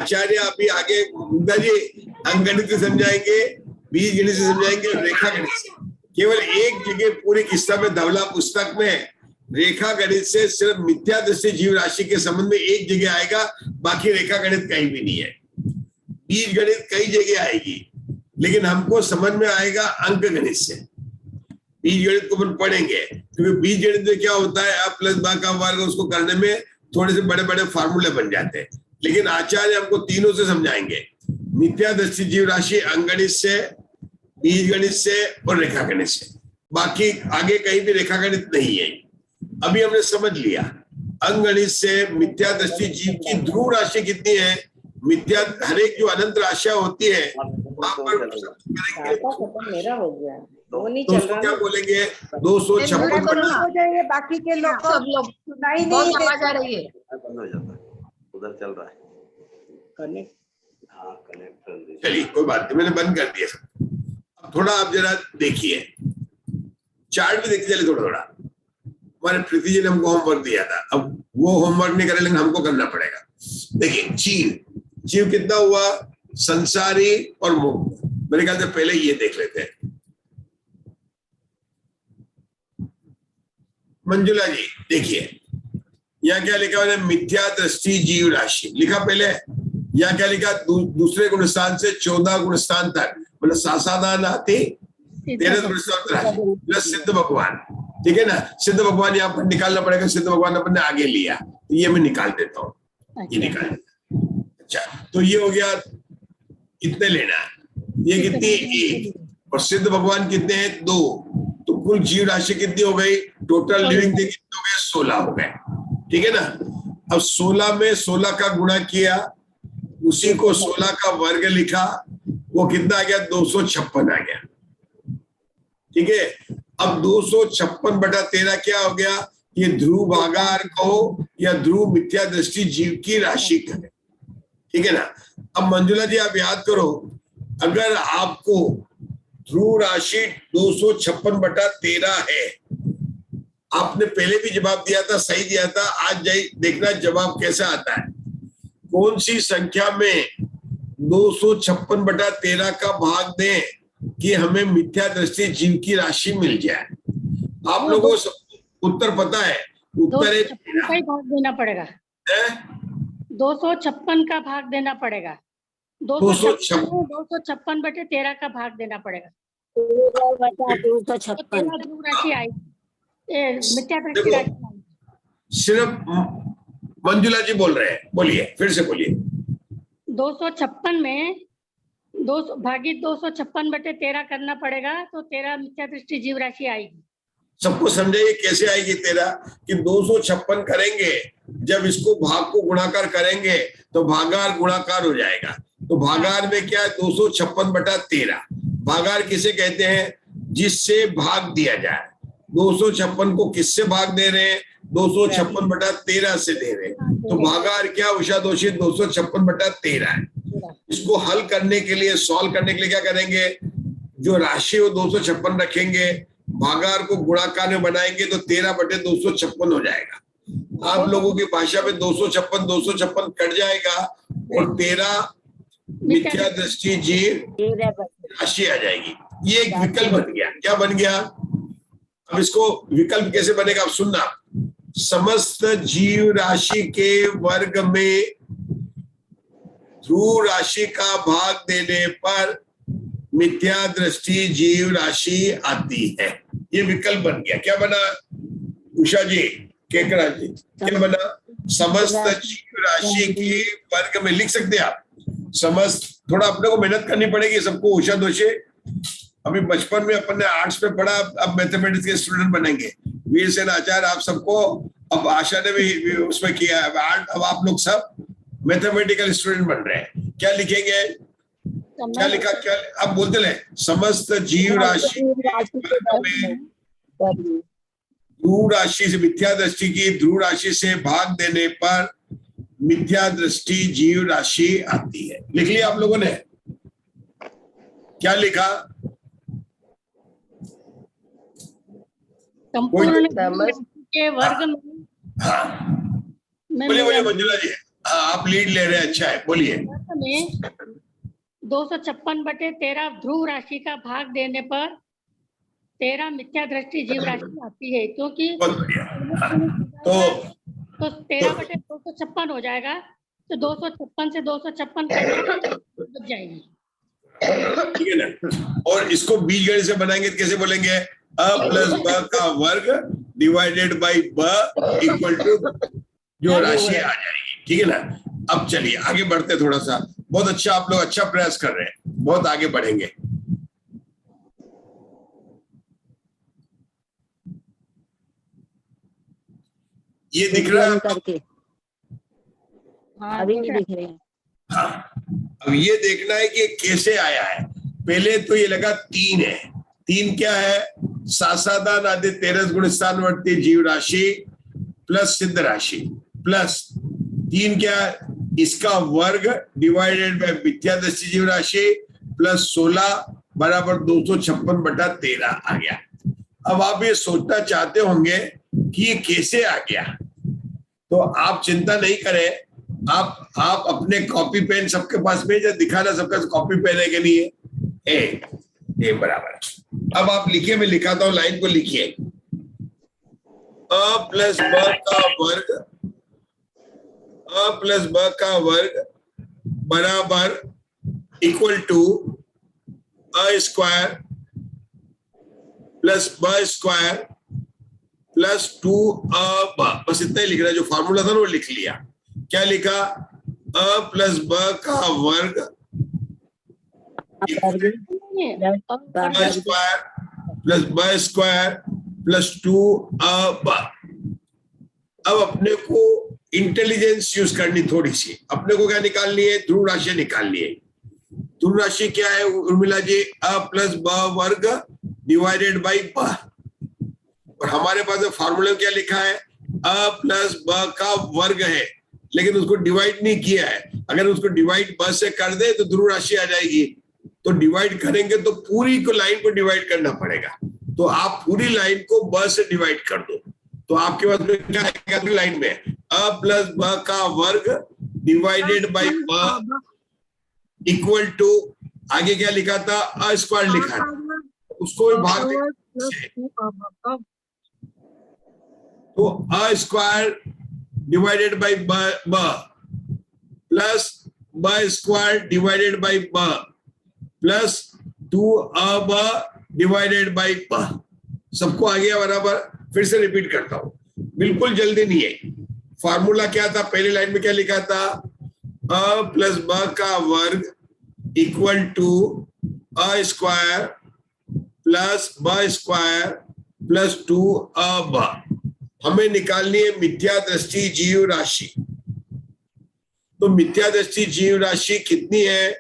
आचार्य। अभी आगे मुग्धा जी अंक गणित से समझाएंगे, बीज गणित से समझाएंगे, रेखा गणित से। केवल एक जगह पूरी किस्सा में धवला पुस्तक में रेखा गणित से सिर्फ मिथ्यादृष्टि जीव राशि के संबंध में एक जगह आएगा, बाकी रेखा गणित कहीं भी नहीं है। बीज गणित कई जगह आएगी, लेकिन हमको समझ में आएगा अंक गणित से। बीज गणित को अपन पढ़ेंगे, क्योंकि बीज गणित में क्या होता है? अ प्लस ब का वर्ग, उसको करने में थोड़े से बड़े बड़े फार्मूले बन जाते हैं, लेकिन आचार्य हमको तीनों से समझाएंगे। मिथ्यादृष्टि जीव राशि अंक गणित से, बीज गणित से और रेखा गणित से। बाकी आगे कहीं भी रेखा गणित नहीं है। अभी हमने समझ लिया अंक गणित से मिथ्यादृष्टि जीव की ध्रुव राशि कितनी है। मिथ्या हर एक जो अनंत राशियां होती है वहां पर मेरा हो गया, वो नहीं तो चल उसको रहा क्या ना। बोलेंगे? 256 हो जाएंगे, बाकी के लोग को सब लोग सुनाई बहुत नहीं आवाज आ रही है। बंद हो जाता है, उधर चल रहा है कनेक्ट। हाँ कनेक्ट, चलिए कोई बात नहीं, मैंने बंद कर दिया सब। अब थोड़ा आप जरा देखिए, चार्ट भी देखिए चलिए थोड़ा थोड़ा। हमारे प्रीति जी ने हमको होमवर्क दिया था, अब वो होमवर्क नहीं करे लेकिन हमको करना पड़ेगा। देखिए जीव कितना हुआ? संसारी और मुक्त। मेरे ख्याल से पहले ये देख लेते हैं। मंजुला जी देखिए, यहाँ क्या लिखा है? मिथ्या दृष्टि जीव राशि लिखा पहले। यहाँ क्या लिखा? दूसरे गुणस्थान से 14 गुणस्थान तक, मतलब सासादान आती 13 गुणस्थान प्लस सिद्ध भगवान। ठीक है ना? सिद्ध भगवान यहाँ पर निकालना पड़ेगा। सिद्ध भगवान अपन ने आगे लिया, तो ये मैं निकाल देता हूँ। ये निकाल, अच्छा तो ये हो गया, कितने लेना है? ये कितनी? 1। और सिद्ध भगवान कितने हैं? 2। तो कुल जीव राशि कितनी हो गई? टोटल लिविंग थिंग कितने हो गए? 16 हो गए। ठीक है ना? अब 16 में 16 का गुणा किया, उसी को 16 का वर्ग लिखा, वो कितना आ गया? 256 आ गया। ठीक है? अब 256/13 क्या हो गया? ये ध्रुव भागार कहो या ध्रुव मिथ्या दृष्टि जीव की राशि करें। ठीक है ना? अब मंजुला जी आप याद करो, अगर आपको ध्रुव राशि 256/13 है। आपने पहले भी जवाब दिया था, सही दिया था। आज देखना जवाब कैसा आता है। कौन सी संख्या में 256/13 का भाग दें कि हमें मिथ्या दृष्टि जीव की राशि मिल जाए? आप लोगों को उत्तर पता है? उत्तर है 256 का ही भाग देना पड़ेगा। 256 का भाग देना पड़ेगा। 256/13 का भाग देना पड़ेगा। 256 ध्रुव राशि आएगी, मिथ्या दृष्टि राशि आएगी। सिर्फ मंजुला जी बोल रहे हैं, बोलिए, फिर से बोलिए। 256 में 256/13 करना पड़ेगा, तो 13 मिथ्या दृष्टि जीव राशि आएगी। सबको समझाइए कैसे आएगी 13 कि 256 करेंगे, जब इसको भाग को गुणाकार करेंगे तो भागार गुणाकार हो जाएगा। तो भागार में क्या है? 256/13। भागार किसे कहते हैं? जिससे भाग दिया जाए। 256 को किससे भाग दे रहे हैं? 256/13 से दे रहे हैं। तो भागार क्या उषा दोषी? 256/13 है। इसको हल करने के लिए, सॉल्व करने के लिए क्या करेंगे? जो राशि वो 256 रखेंगे, भागार को गुणाकार में बनाएंगे तो 13/256 हो जाएगा। आप लोगों की भाषा में 256 कट जाएगा और 13 मिथ्या दृष्टि जीव राशि आ जाएगी। ये एक विकल्प बन गया। क्या बन गया? अब इसको विकल्प कैसे बनेगा? अब सुनना। समस्त जीव राशि के वर्ग में ध्रुव राशि का भाग देने पर मिथ्या दृष्टि जीव राशि आती है। ये विकल्प बन गया। क्या बना उषा जी, केकरा जी? क्या बना? समस्त जीव राशि के वर्ग में लिख सकते हैं आप। समस्त, थोड़ा अपने को मेहनत करनी पड़ेगी सबको। उषा दोषे अभी बचपन में अपन ने आर्ट्स में पढ़ा, अब मैथमेटिक्स के स्टूडेंट बनेंगे। वीर सेन आचार्य आप सबको, अब आशा ने भी उसमें किया है। अब आप लोग सब मैथमेटिकल स्टूडेंट बन रहे हैं। क्या लिखेंगे? क्या लिखा? क्या आप बोलते रहे? समस्त जीव राशि ध्रुव राशि से मिथ्या दृष्टि की ध्रुव राशि से भाग देने पर मिथ्या दृष्टि जीव राशि आती है। लिख लिया आप लोगों ने? क्या लिखा? संपूर्ण के वर्ग में। हाँ बोलिए मंजुला जी। हाँ आप लीड ले रहे हैं, अच्छा है, बोलिए। 256/13 ध्रुव राशि का भाग देने पर 13 मिथ्या दृष्टि जीव राशि आती है, क्योंकि तो 13/256 हो जाएगा। तो 256 से 256 बच जाएगी, ठीक है ना? और इसको बीजगणित से बनाएंगे तो कैसे बोलेंगे? अ प्लस ब का वर्ग डिवाइडेड बाई ब इक्वल टू जो राशि आ जाएगी। ठीक है ना? अब चलिए आगे बढ़ते थोड़ा सा। बहुत अच्छा, आप लोग अच्छा प्रयास कर रहे हैं, बहुत आगे बढ़ेंगे। ये दिख रहा है करके? अभी नहीं दिख रहे हैं। हाँ, अब ये देखना है कि कैसे आया है। पहले तो ये लगा 3 है। 3 क्या है? सासादान आदि 13 गुण स्थानवर्ती जीव राशि प्लस सिद्ध राशि प्लस 3 क्या है? इसका वर्ग डिवाइडेड बाय मिथ्या दृष्टि जीव राशि प्लस 16 बराबर 256/13 आ गया। अब आप ये सोचना चाहते होंगे कि ये कैसे आ गया, तो आप चिंता नहीं करें। आप अपने कॉपी पेन सबके पास में, जब दिखाना सबका कॉपी पेन है कि नहीं है? ए बराबर। अब आप लिखिए, मैं लिखाता हूं, लाइन को लिखिए। अ प्लस ब का वर्ग, अ प्लस ब का वर्ग बराबर इक्वल टू अ स्क्वायर प्लस ब स्क्वायर प्लस 2ab। बस इतना ही लिख रहा है, जो फार्मूला था ना वो लिख लिया। क्या लिखा? a प्लस ब का वर्ग स्क्वायर प्लस ब स्क्वायर प्लस 2ab। अब अपने को इंटेलिजेंस यूज करनी थोड़ी सी। अपने को क्या निकालनी है? ध्रुव राशि निकालनी है। ध्रुव राशि क्या है उर्मिला जी? a प्लस ब वर्ग डिवाइडेड बाई ब। और हमारे पास फार्मूला में क्या लिखा है? a प्लस ब का वर्ग है, लेकिन उसको डिवाइड नहीं किया है। अगर उसको डिवाइड ब से कर दे तो ध्रुव राशि आ जाएगी। तो डिवाइड करेंगे तो पूरी को लाइन को डिवाइड करना पड़ेगा। तो आप पूरी लाइन को ब से डिवाइड कर दो, तो आपके पास में क्या आएगा पूरी लाइन में? अ प्लस ब का वर्ग डिवाइडेड बाय ब इक्वल टू, आगे क्या लिखा था? अ स्क्वायर लिखा था, उसको भी भाग देंगे। तो अ स्क्वायर डिवाइडेड बाय ब प्लस ब स्क्वायर डिवाइडेड बाय ब प्लस 2ab डिवाइडेड बाय ब। सबको आ गया बराबर? फिर से रिपीट करता हूं, बिल्कुल जल्दी नहीं है। फार्मूला क्या था? पहली लाइन में क्या लिखा था? अ प्लस ब का वर्ग इक्वल टू अ स्क्वायर प्लस ब स्क्वायर प्लस 2ab। हमें निकालनी है मिथ्या दृष्टि जीव राशि। तो मिथ्या दृष्टि जीव राशि कितनी है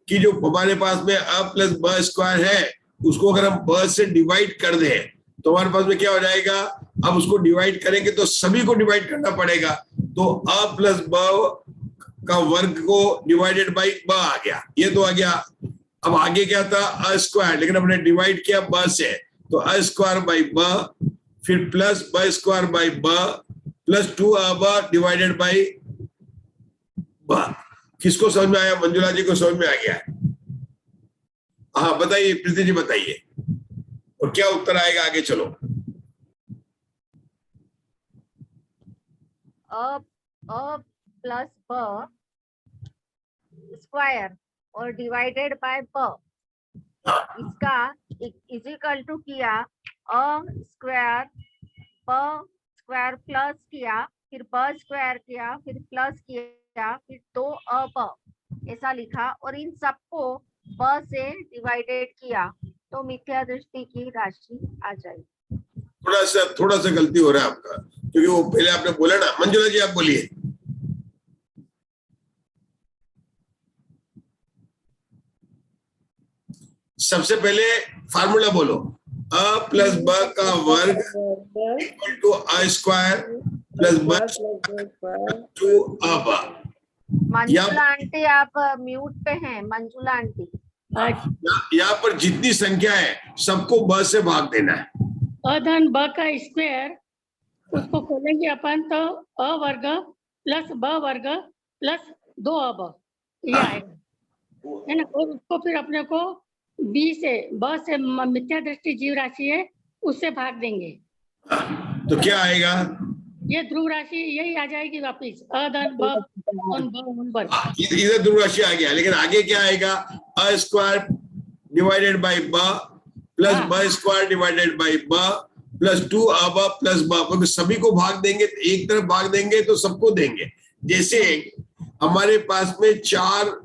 कि जो हमारे पास में अ प्लस ब स्क्वायर है, उसको अगर हम ब से डिवाइड कर दें तो हमारे पास में क्या हो जाएगा? अब उसको डिवाइड करेंगे तो सभी को डिवाइड करना पड़ेगा। तो अ प्लस ब का वर्ग को डिवाइडेड बाई ब आ गया, ये तो आ गया। अब आगे क्या था? अ स्क्वायर, लेकिन हमने डिवाइड किया ब से, तो अ स्क्वायर बाई ब, फिर प्लस ब स्क्वायर बाई ब प्लस 2ab डिवाइडेड बाई ब। किसको समझ में आया? मंजुला जी को समझ में आ गया? हाँ बताइए, प्रीति जी बताइए, और क्या उत्तर आएगा? आगे चलो। अ प्लस ब स्क्वायर और डिवाइडेड बाय ब, इसका इजिकल टू किया अ स्क्वायर ब स्क्वायर प्लस किया, फिर ब स्क्वायर किया, फिर प्लस किया, फिर 2ab ऐसा लिखा, और इन सबको ब से डिवाइडेड किया, तो मिथ्या दृष्टि की राशि आ जाएगी। थोड़ा सा गलती हो रहा है आपका, क्योंकि वो पहले आपने बोला ना। मंजुला जी आप बोलिए। सबसे पहले फार्मूला बोलो। अ प्लस ब का वर्ग इक्वल टू अ स्क्वायर प्लस ब 2ab। मंजुला आंटी आप म्यूट पे हैं, मंजुला आंटी। यहाँ पर जितनी संख्या है सबको ब से भाग देना है। अ धन ब का स्क्वायर, उसको खोलेंगे अपन तो अ वर्ग प्लस ब वर्ग प्लस 2ab ये आएगा, है ना। और उसको फिर अपने को बी से ब से मिथ्या दृष्टि जीव राशि है उससे भाग देंगे, तो क्या आएगा? ये ध्रुव राशि यही आ जाएगी वापिस। अ धन ब वर्ग, इधर ध्रुव राशि आ गया, लेकिन आगे क्या आएगा? अ स्क्वायर डिवाइडेड बाई ब प्लस ब स्क्वायर डिवाइडेड बाई ब प्लस 2ab प्लस ब। सभी को भाग देंगे, एक तरफ भाग देंगे तो सबको देंगे। जैसे हमारे पास में 4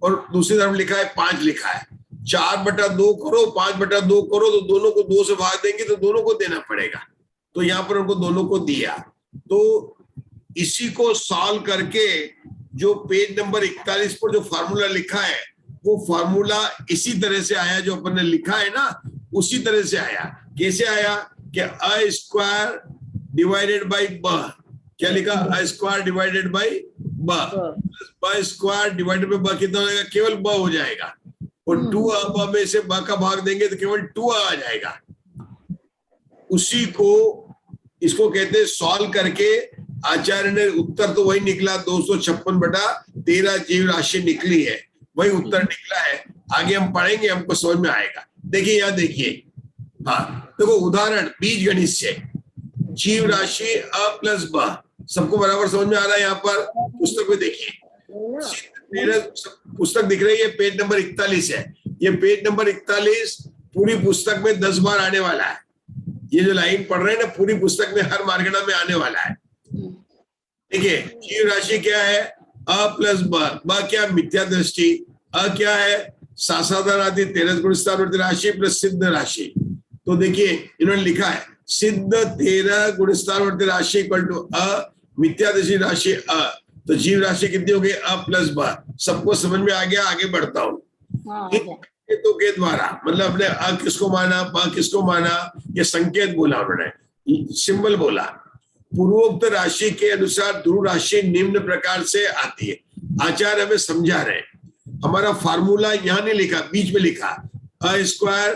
और दूसरी तरफ लिखा है 5 लिखा है, 4/2 करो, 5/2 करो, तो दोनों को 2 से भाग देंगे तो दोनों को देना पड़ेगा। तो यहाँ पर उनको दोनों को दिया। तो इसी को सॉल्व करके जो पेज नंबर 41 पर जो फार्मूला लिखा है, वो फार्मूला इसी तरह से आया, जो अपन ने लिखा है ना उसी तरह से आया। कैसे आया? कि अ स्क्वायर डिवाइडेड बाई ब, क्या लिखा? अ स्क्वायर डिवाइडेड बाई ब स्क्वायर डिवाइडेड बाई ब कितना हो जाएगा? केवल ब हो जाएगा, और 2ab में से ब का भाग देंगे तो केवल 2 आ जाएगा। उसी को इसको कहते हैं सॉल्व करके आचार्य ने उत्तर तो वही निकला, 256/13 जीव राशि निकली है, वही उत्तर निकला है। आगे हम पढ़ेंगे, हमको समझ में आएगा। देखिए यहाँ देखिए, हाँ देखो उदाहरण बीज गणित से जीव राशि अ प्लस ब, सबको बराबर समझ में आ रहा है? यहाँ पर पुस्तक में देखिए, पुस्तक दिख रही है, पेज नंबर 41 है। ये पेज नंबर 41 पूरी पुस्तक में 10 बार आने वाला है। ये जो लाइन पढ़ रहे हैं ना, पूरी पुस्तक में हर मार्गना में आने वाला है। देखिए जीव राशि क्या है? अ प्लस ब क्या? मिथ्या दृष्टि। अ क्या है? साधारण आदि 13 गुणस्थानवर्ती राशि प्लस सिद्ध राशि। तो देखिए इन्होंने लिखा है सिद्ध 13 गुणस्थानवर्ती राशि इक्वल टू अ मिथ्या दृष्टि राशि अ। तो जीव राशि कितनी हो गई? अ प्लस ब। सबको समझ में आ गया? आगे बढ़ता हूँ। तो के द्वारा मतलब अपने अ किसको माना, ब किसको माना, ये संकेत बोला उन्होंने, सिंबल बोला। पूर्वोक्त राशि के अनुसार ध्रुव राशि निम्न प्रकार से आती है। आचार्य हमें समझा रहे हमारा फार्मूला यहाँ नहीं लिखा, बीच में लिखा a स्क्वायर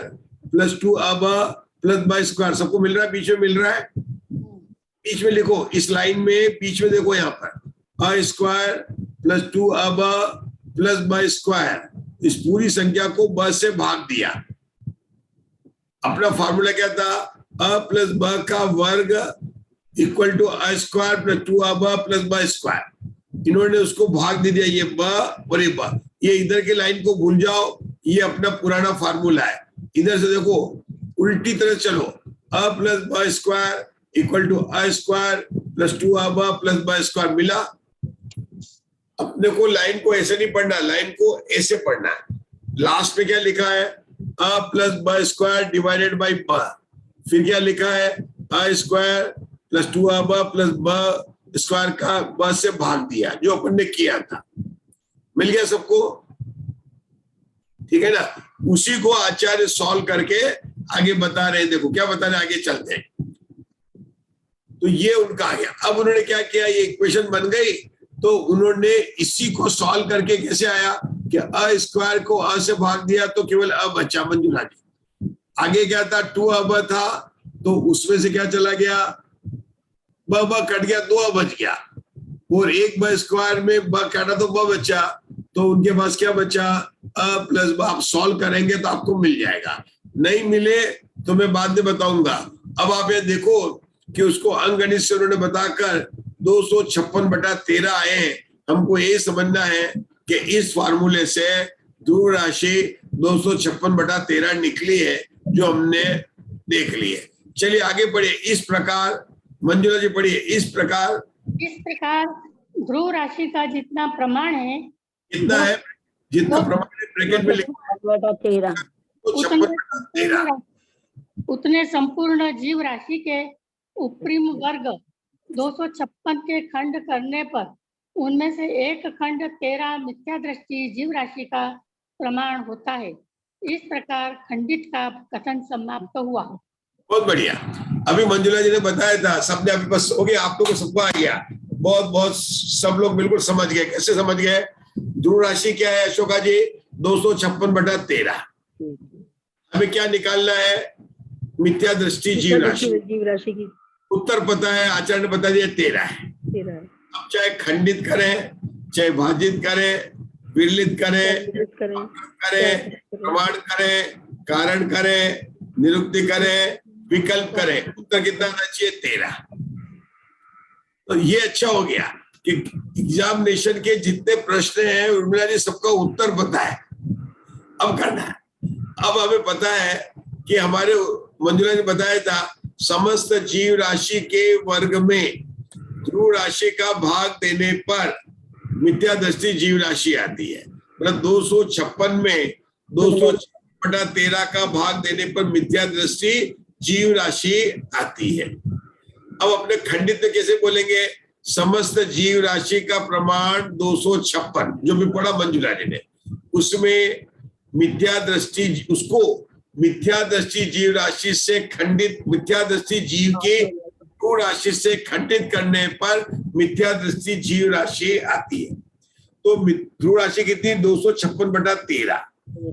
प्लस 2 अब प्लस b स्क्वायर। सबको मिल रहा है? बीच में मिल रहा है? बीच में लिखो, इस लाइन में बीच में देखो, यहाँ पर a स्क्वायर प्लस 2 अब प्लस b स्क्वायर, इस पूरी संख्या को ब से भाग दिया। अपना फार्मूला क्या था? a प्लस ब का वर्ग equal to a square plus 2 अब प्लस b स्क्वायर। इन्होंने उसको भाग दे दिया, ये ब और ये ब। ये इधर के लाइन को भूल जाओ, ये अपना पुराना फार्मूला है। इधर से देखो, उल्टी तरह चलो, a plus b square equal to a square plus 2 अब प्लस b स्क्वायर मिला। अपने को लाइन को ऐसे नहीं पढ़ना, लाइन को ऐसे पढ़ना है। लास्ट में क्या लिखा है? a plus b square divided by b। फिर क्या लिखा है? a स्क्वायर प्लस 2 अब प्लस b स्क्वायर का b से भाग दिया, जो अपन ने किया था। मिल गया सबको? ठीक है ना? उसी को आचार्य सॉल्व करके आगे बता रहे हैं। देखो क्या बता रहे हैं, आगे चलते हैं। तो ये उनका आ गया। अब उन्होंने क्या किया, ये इक्वेशन बन गई, तो उन्होंने इसी को सॉल्व करके कैसे आया कि a स्क्वायर को a से भाग दिया तो केवल a बचा मंजुला जी। आगे क्या था? 2 अब था, तो उसमें से क्या चला गया? ब कट गया, 2 बच गया, और एक b स्क्वायर में ब काटा तो ब बचा, तो उनके पास क्या बचा? a प्लस ब। आप सॉल्व करेंगे तो आपको मिल जाएगा, नहीं मिले तो मैं बाद में बताऊंगा। अब आप ये देखो कि उसको अंकगणित से उन्होंने बताकर 256/13 आए हैं। हमको ये समझना है कि इस फार्मूले से ध्रुव राशि 256/13 निकली है, जो हमने देख ली है। चलिए आगे बढ़िए। इस प्रकार, मंजुला जी पढ़िए। इस प्रकार ध्रुव राशि का जितना प्रमाण है, कितना है? जितना प्रमाण है ब्रैकेट में लिखा 13, उतने संपूर्ण जीव राशि के उपरिम वर्ग 256 के खंड करने पर उनमें से एक खंड 13 मिथ्या दृष्टि जीव राशि का प्रमाण होता है। इस प्रकार खंडित का कथन समाप्त हुआ। बहुत बढ़िया। अभी मंजुला जी ने बताया था, सबने अभी बस हो गया, आप लोगों को सबको आ गया। बहुत बहुत सब लोग बिल्कुल समझ गए। कैसे समझ गए? ध्रुव राशि क्या है अशोका जी? 256/13। हमें क्या निकालना है? मिथ्या दृष्टि जीव राशि की। उत्तर पता है, आचार्य ने बता दिया 13 है। अब चाहे खंडित करें, चाहे भाजित करें, विरलित करें, प्रमाण करें, कारण करें, निरुक्ति करें, विकल्प करें, उत्तर कितना आना चाहिए? 13। तो ये अच्छा हो गया कि एग्जामिनेशन के जितने प्रश्न हैं उर्मिला जी सबका उत्तर पता है। अब करना है। अब हमें पता है कि हमारे मंजुला ने बताया था, समस्त जीव राशि के वर्ग में ध्रुव राशि का भाग देने पर मिथ्या दृष्टि जीव राशि आती है। मतलब 256 में 256/13 का भाग देने पर मिथ्या दृष्टि जीव राशि आती है। अब अपने खंडित में कैसे बोलेंगे? समस्त जीव राशि का प्रमाण 256, जो भी पढ़ा मंजुला जी ने, उसमें मिथ्या दृष्टि, उसको मिथ्या दृष्टि जीव राशि से खंडित, मिथ्या दृष्टि जीव के ध्रुव राशि से खंडित करने पर मिथ्या दृष्टि जीव राशि आती है। तो ध्रुव राशि कितनी? 256/13।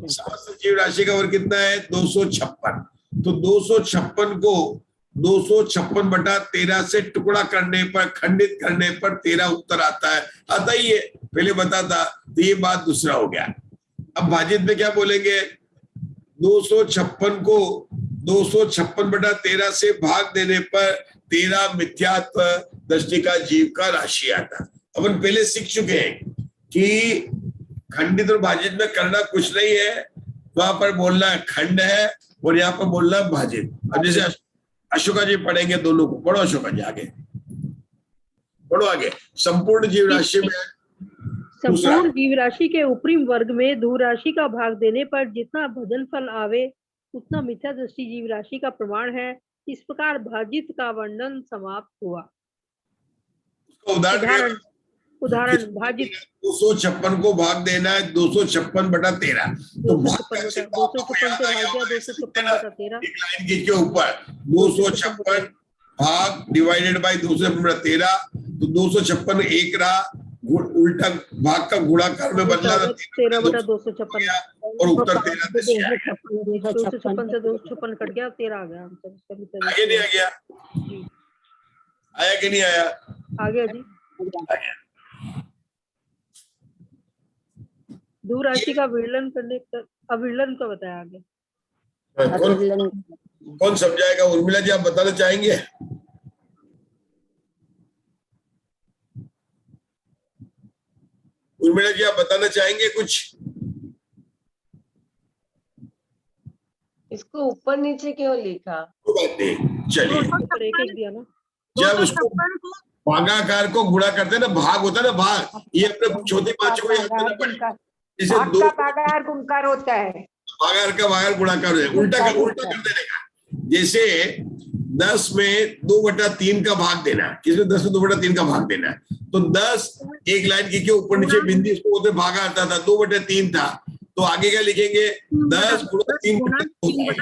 समस्त जीव राशि का वर्ग कितना है? 256। तो 256 को 256/13 से टुकड़ा करने पर, खंडित करने पर 13 उत्तर आता है। आता ही है, पहले बता था। तो ये बात दूसरा हो गया। अब भाजित में क्या बोलेंगे? 256 को 256/13 से भाग देने पर 13 मिथ्यात्व दृष्टि का जीव का राशि आता। अपन पहले सीख चुके हैं कि खंडित और भाजित में करना कुछ नहीं है, वहां पर बोलना है खंड है और यहाँ पर बोलना है भाजित। अब जैसे अशोका जी पढ़ेंगे दोनों को। पढ़ो अशोका जी, आगे पढ़ो। आगे संपूर्ण जीव राशि में, संपूर्ण जीव राशि के उपरिम वर्ग में ध्रुव राशि का भाग देने पर जितना भजन फल आवे उतना मिथ्या दृष्टि जीव राशि का प्रमाण है। इस प्रकार भाजित का वर्णन समाप्त हुआ। उदाहरण भाजित 256 को भाग देना है 256/13। तो 256/13 एक लाइन के ऊपर 256 भाग डिवाइडेड बाय 256/13। तो 256 एक रहा, उल्टा भाग का गुणाकार में बदला तो 13/256 और उत्तर 13 दशा है। 256 से 256 कट गया, 13 आ गया आंसर। आगे नहीं आ गया? आया कि नहीं आया? आ गया जी। दूर राशि का विलयन करने का अविलयन का बताया आगे। कौन समझाएगा? उर्मिला जी आप बताना चाहेंगे? उर्मिला जी आप बताना चाहेंगे कुछ? इसको ऊपर नीचे क्यों लिखा? कोई बात नहीं, चलिए। एक दिया ना, जब उसको भागाकार को गुणा करते हैं ना, भाग होता है ना, भाग, ये अपने चौथी पांचवी को याद करना पड़ेगा। जैसे भाग दो का भागाकार गुणकार होता है, भागाकार का भागाकार गुणाकार है, उल्टा कर देने का। जैसे 10 में 2/3 का भाग देना, किसमें 10 में 2/3 का भाग देना, तो 10 एक लाइन की के ऊपर नीचे बिंदी, इसको बोलते भागा आता था, 2/3 था, तो आगे क्या लिखेंगे? 10 × 3/2।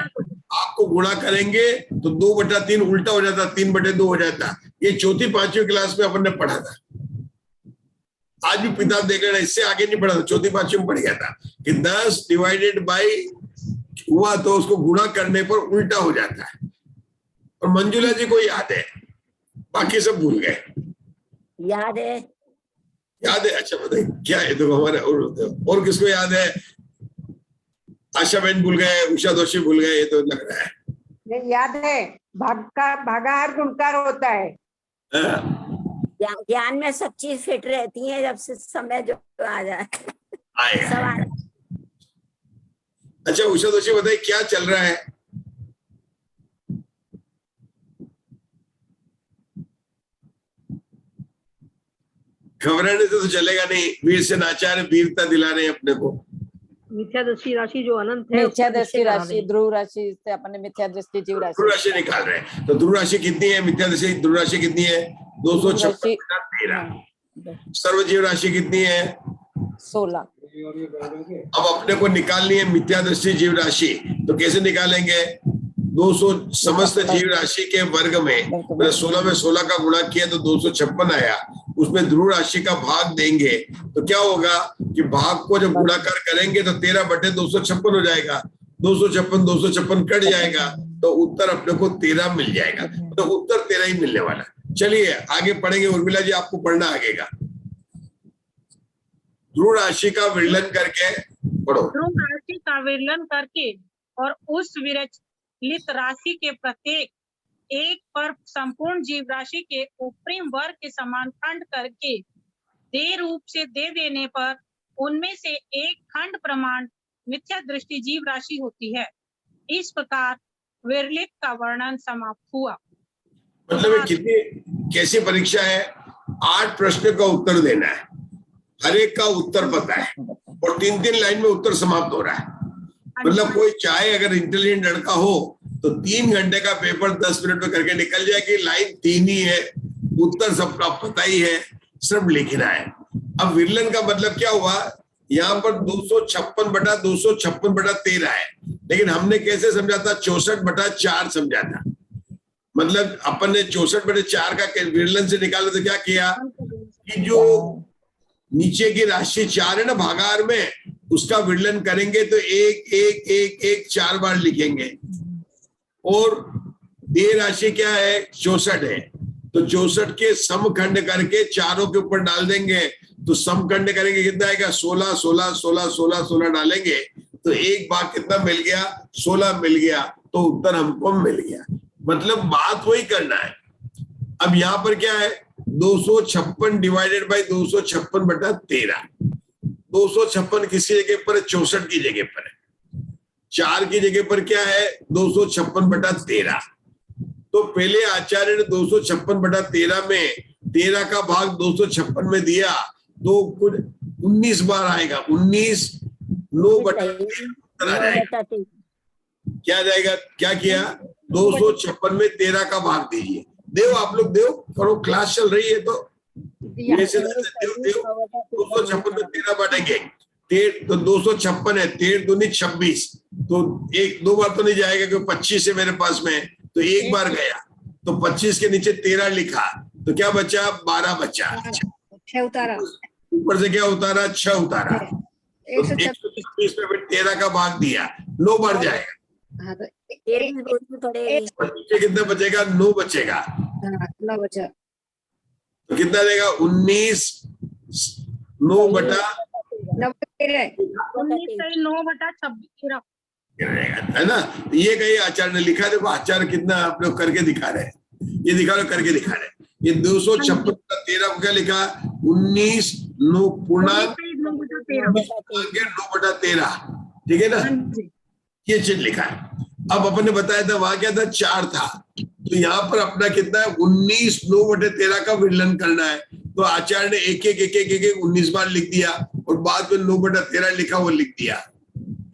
आपको गुणा करेंगे तो 2/3 उल्टा हो जाता, 3/2 हो जाता। ये चौथी पांचवी क्लास में अपन ने पढ़ा था। आज भी किताब देख लेना, इससे आगे नहीं पढ़ा था, चौथी पांचवी में पढ़ गया था कि 10 डिवाइडेड बाई हुआ तो उसको गुणा करने पर उल्टा हो जाता है। और मंजुला जी को याद है, बाकी सब भूल गए। याद है? याद है? अच्छा बताइए क्या है? तो हमारे और किसको याद है? आशा बहन भूल गए, उषा दोषी भूल गए, ये तो लग रहा है। नहीं याद है, भाग का भागाकार गुणकार होता है। ज्ञान में सब चीज फिट रहती है, जब से समय जो आ जाए सवाल। अच्छा उषा दोषी बताइए क्या चल रहा है? घबराने से तो चलेगा नहीं, वीर से नाचार वीरता दिला रहे हैं अपने को। मिथ्यादृष्टि राशि जो अनंत है, मिथ्यादृष्टि राशि ध्रुव राशि से अपने मिथ्यादृष्टि जीव राशि, ध्रुव राशि निकाल रहे हैं। तो ध्रुव राशि कितनी है? मिथ्यादृष्टि ध्रुव राशि कितनी है? 256/13। सर्वजीव राशि कितनी है? 16। अब अपने को निकालनी है मिथ्यादृष्टि जीव राशि, तो कैसे निकालेंगे? 200 समस्त जीव राशि के वर्ग में 16 में 16 का गुणा किया तो 256 आया, उसमें ध्रुव राशि का भाग देंगे तो क्या होगा कि भाग को जब गुणाकार करेंगे तो 13/256 हो जाएगा। 256 कट जाएगा तो उत्तर अपने को 13 मिल जाएगा, तो उत्तर 13 ही मिलने वाला। चलिए आगे पढ़ेंगे। उर्मिला जी आपको पढ़ना आगेगा। ध्रुव राशि का विलयन करके पढ़ो। ध्रुव राशि का विलयन करके और उस विचलित राशि के प्रत्येक एक पर संपूर्ण जीव राशि के उपरिम वर्ग के समान खंड करके दे रूप से दे देने पर उनमें से एक खंड प्रमाण मिथ्या दृष्टि जीव राशि होती है। इस प्रकार विरलित का वर्णन समाप्त हुआ। मतलब कितनी कैसी परीक्षा है? 8 प्रश्न का उत्तर देना है, हर एक का उत्तर पता है और 3-3 लाइन में उत्तर समाप्त हो रहा है। मतलब कोई चाहे अगर इंटेलिजेंट लड़का हो तो 3 घंटे का पेपर 10 मिनट में करके निकल जाए कि लाइन 3 ही है, उत्तर सबका पता ही है, सिर्फ लिखना है। अब विरलन का मतलब क्या हुआ? यहाँ पर 256/256/13 है, लेकिन हमने कैसे समझा था? 64/4 समझा था। मतलब अपन ने 64/4 का विरलन से निकाला तो क्या किया कि जो नीचे की राशि 4 है ना भागाकार में, उसका विलयन करेंगे तो 1 4 बार लिखेंगे। और दे राशि क्या है? 64 है, तो 64 के समखंड करके चारों के ऊपर डाल देंगे, तो समखंड करेंगे कितना आएगा? 16 16 16 16 16 डालेंगे तो एक भाग कितना मिल गया? 16 मिल गया, तो उत्तर हमको मिल गया। मतलब बात वही करना है। अब यहाँ पर क्या है? 256 डिवाइडेड बाई 256/13। 256 किसी जगह पर है? 64 की जगह पर है। 4 की जगह पर क्या है? 256/13। तो पहले आचार्य ने 256/13 में 13 का भाग 256 में दिया तो कुछ 19 बार आएगा। 19 9/13 आ जाएगा। क्या आ जाएगा? क्या किया? 256 में 13 का भाग दीजिए। देव आप लोग देव करो, क्लास चल रही है तो देव 256 में 13 बांटेंगे तो 256 है, 13 दूनी 26, तो 1-2 बार तो नहीं जाएगा क्योंकि 25 है मेरे पास में, तो एक बार गया तो 25 के नीचे 13 लिखा तो क्या बचा? 12 बचा। उतारा ऊपर से क्या उतारा, 6 उतारा, तो 136 में फिर 13 का भाग दिया, 9 बार जाएगा। हाँ, तो 23 बोलनी पड़ेगी। और नीचे कितना बचेगा, 9 बचेगा, हाँ, 9 बचा। तो कितना देगा, 19 9 बटा 19/9/26 है ना। ये कहीं आचार्य ने लिखा है, देखो आचार्य कितना आप लोग करके दिखा रहे हैं, ये दिखा लो करके दिखा रहे हैं। ये 256 का 13 को क्या लिखा, 19 9 पूर्णांक 9/13, ठीक है ना, ये चीज लिखा है। अब अपन ने बताया था वहां क्या था, 4 था, तो यहाँ पर अपना कितना है, 19 9/13 का विलयन करना है। तो आचार्य ने एक 19 बार लिख दिया और बाद में 9/13 लिखा, वो लिख दिया।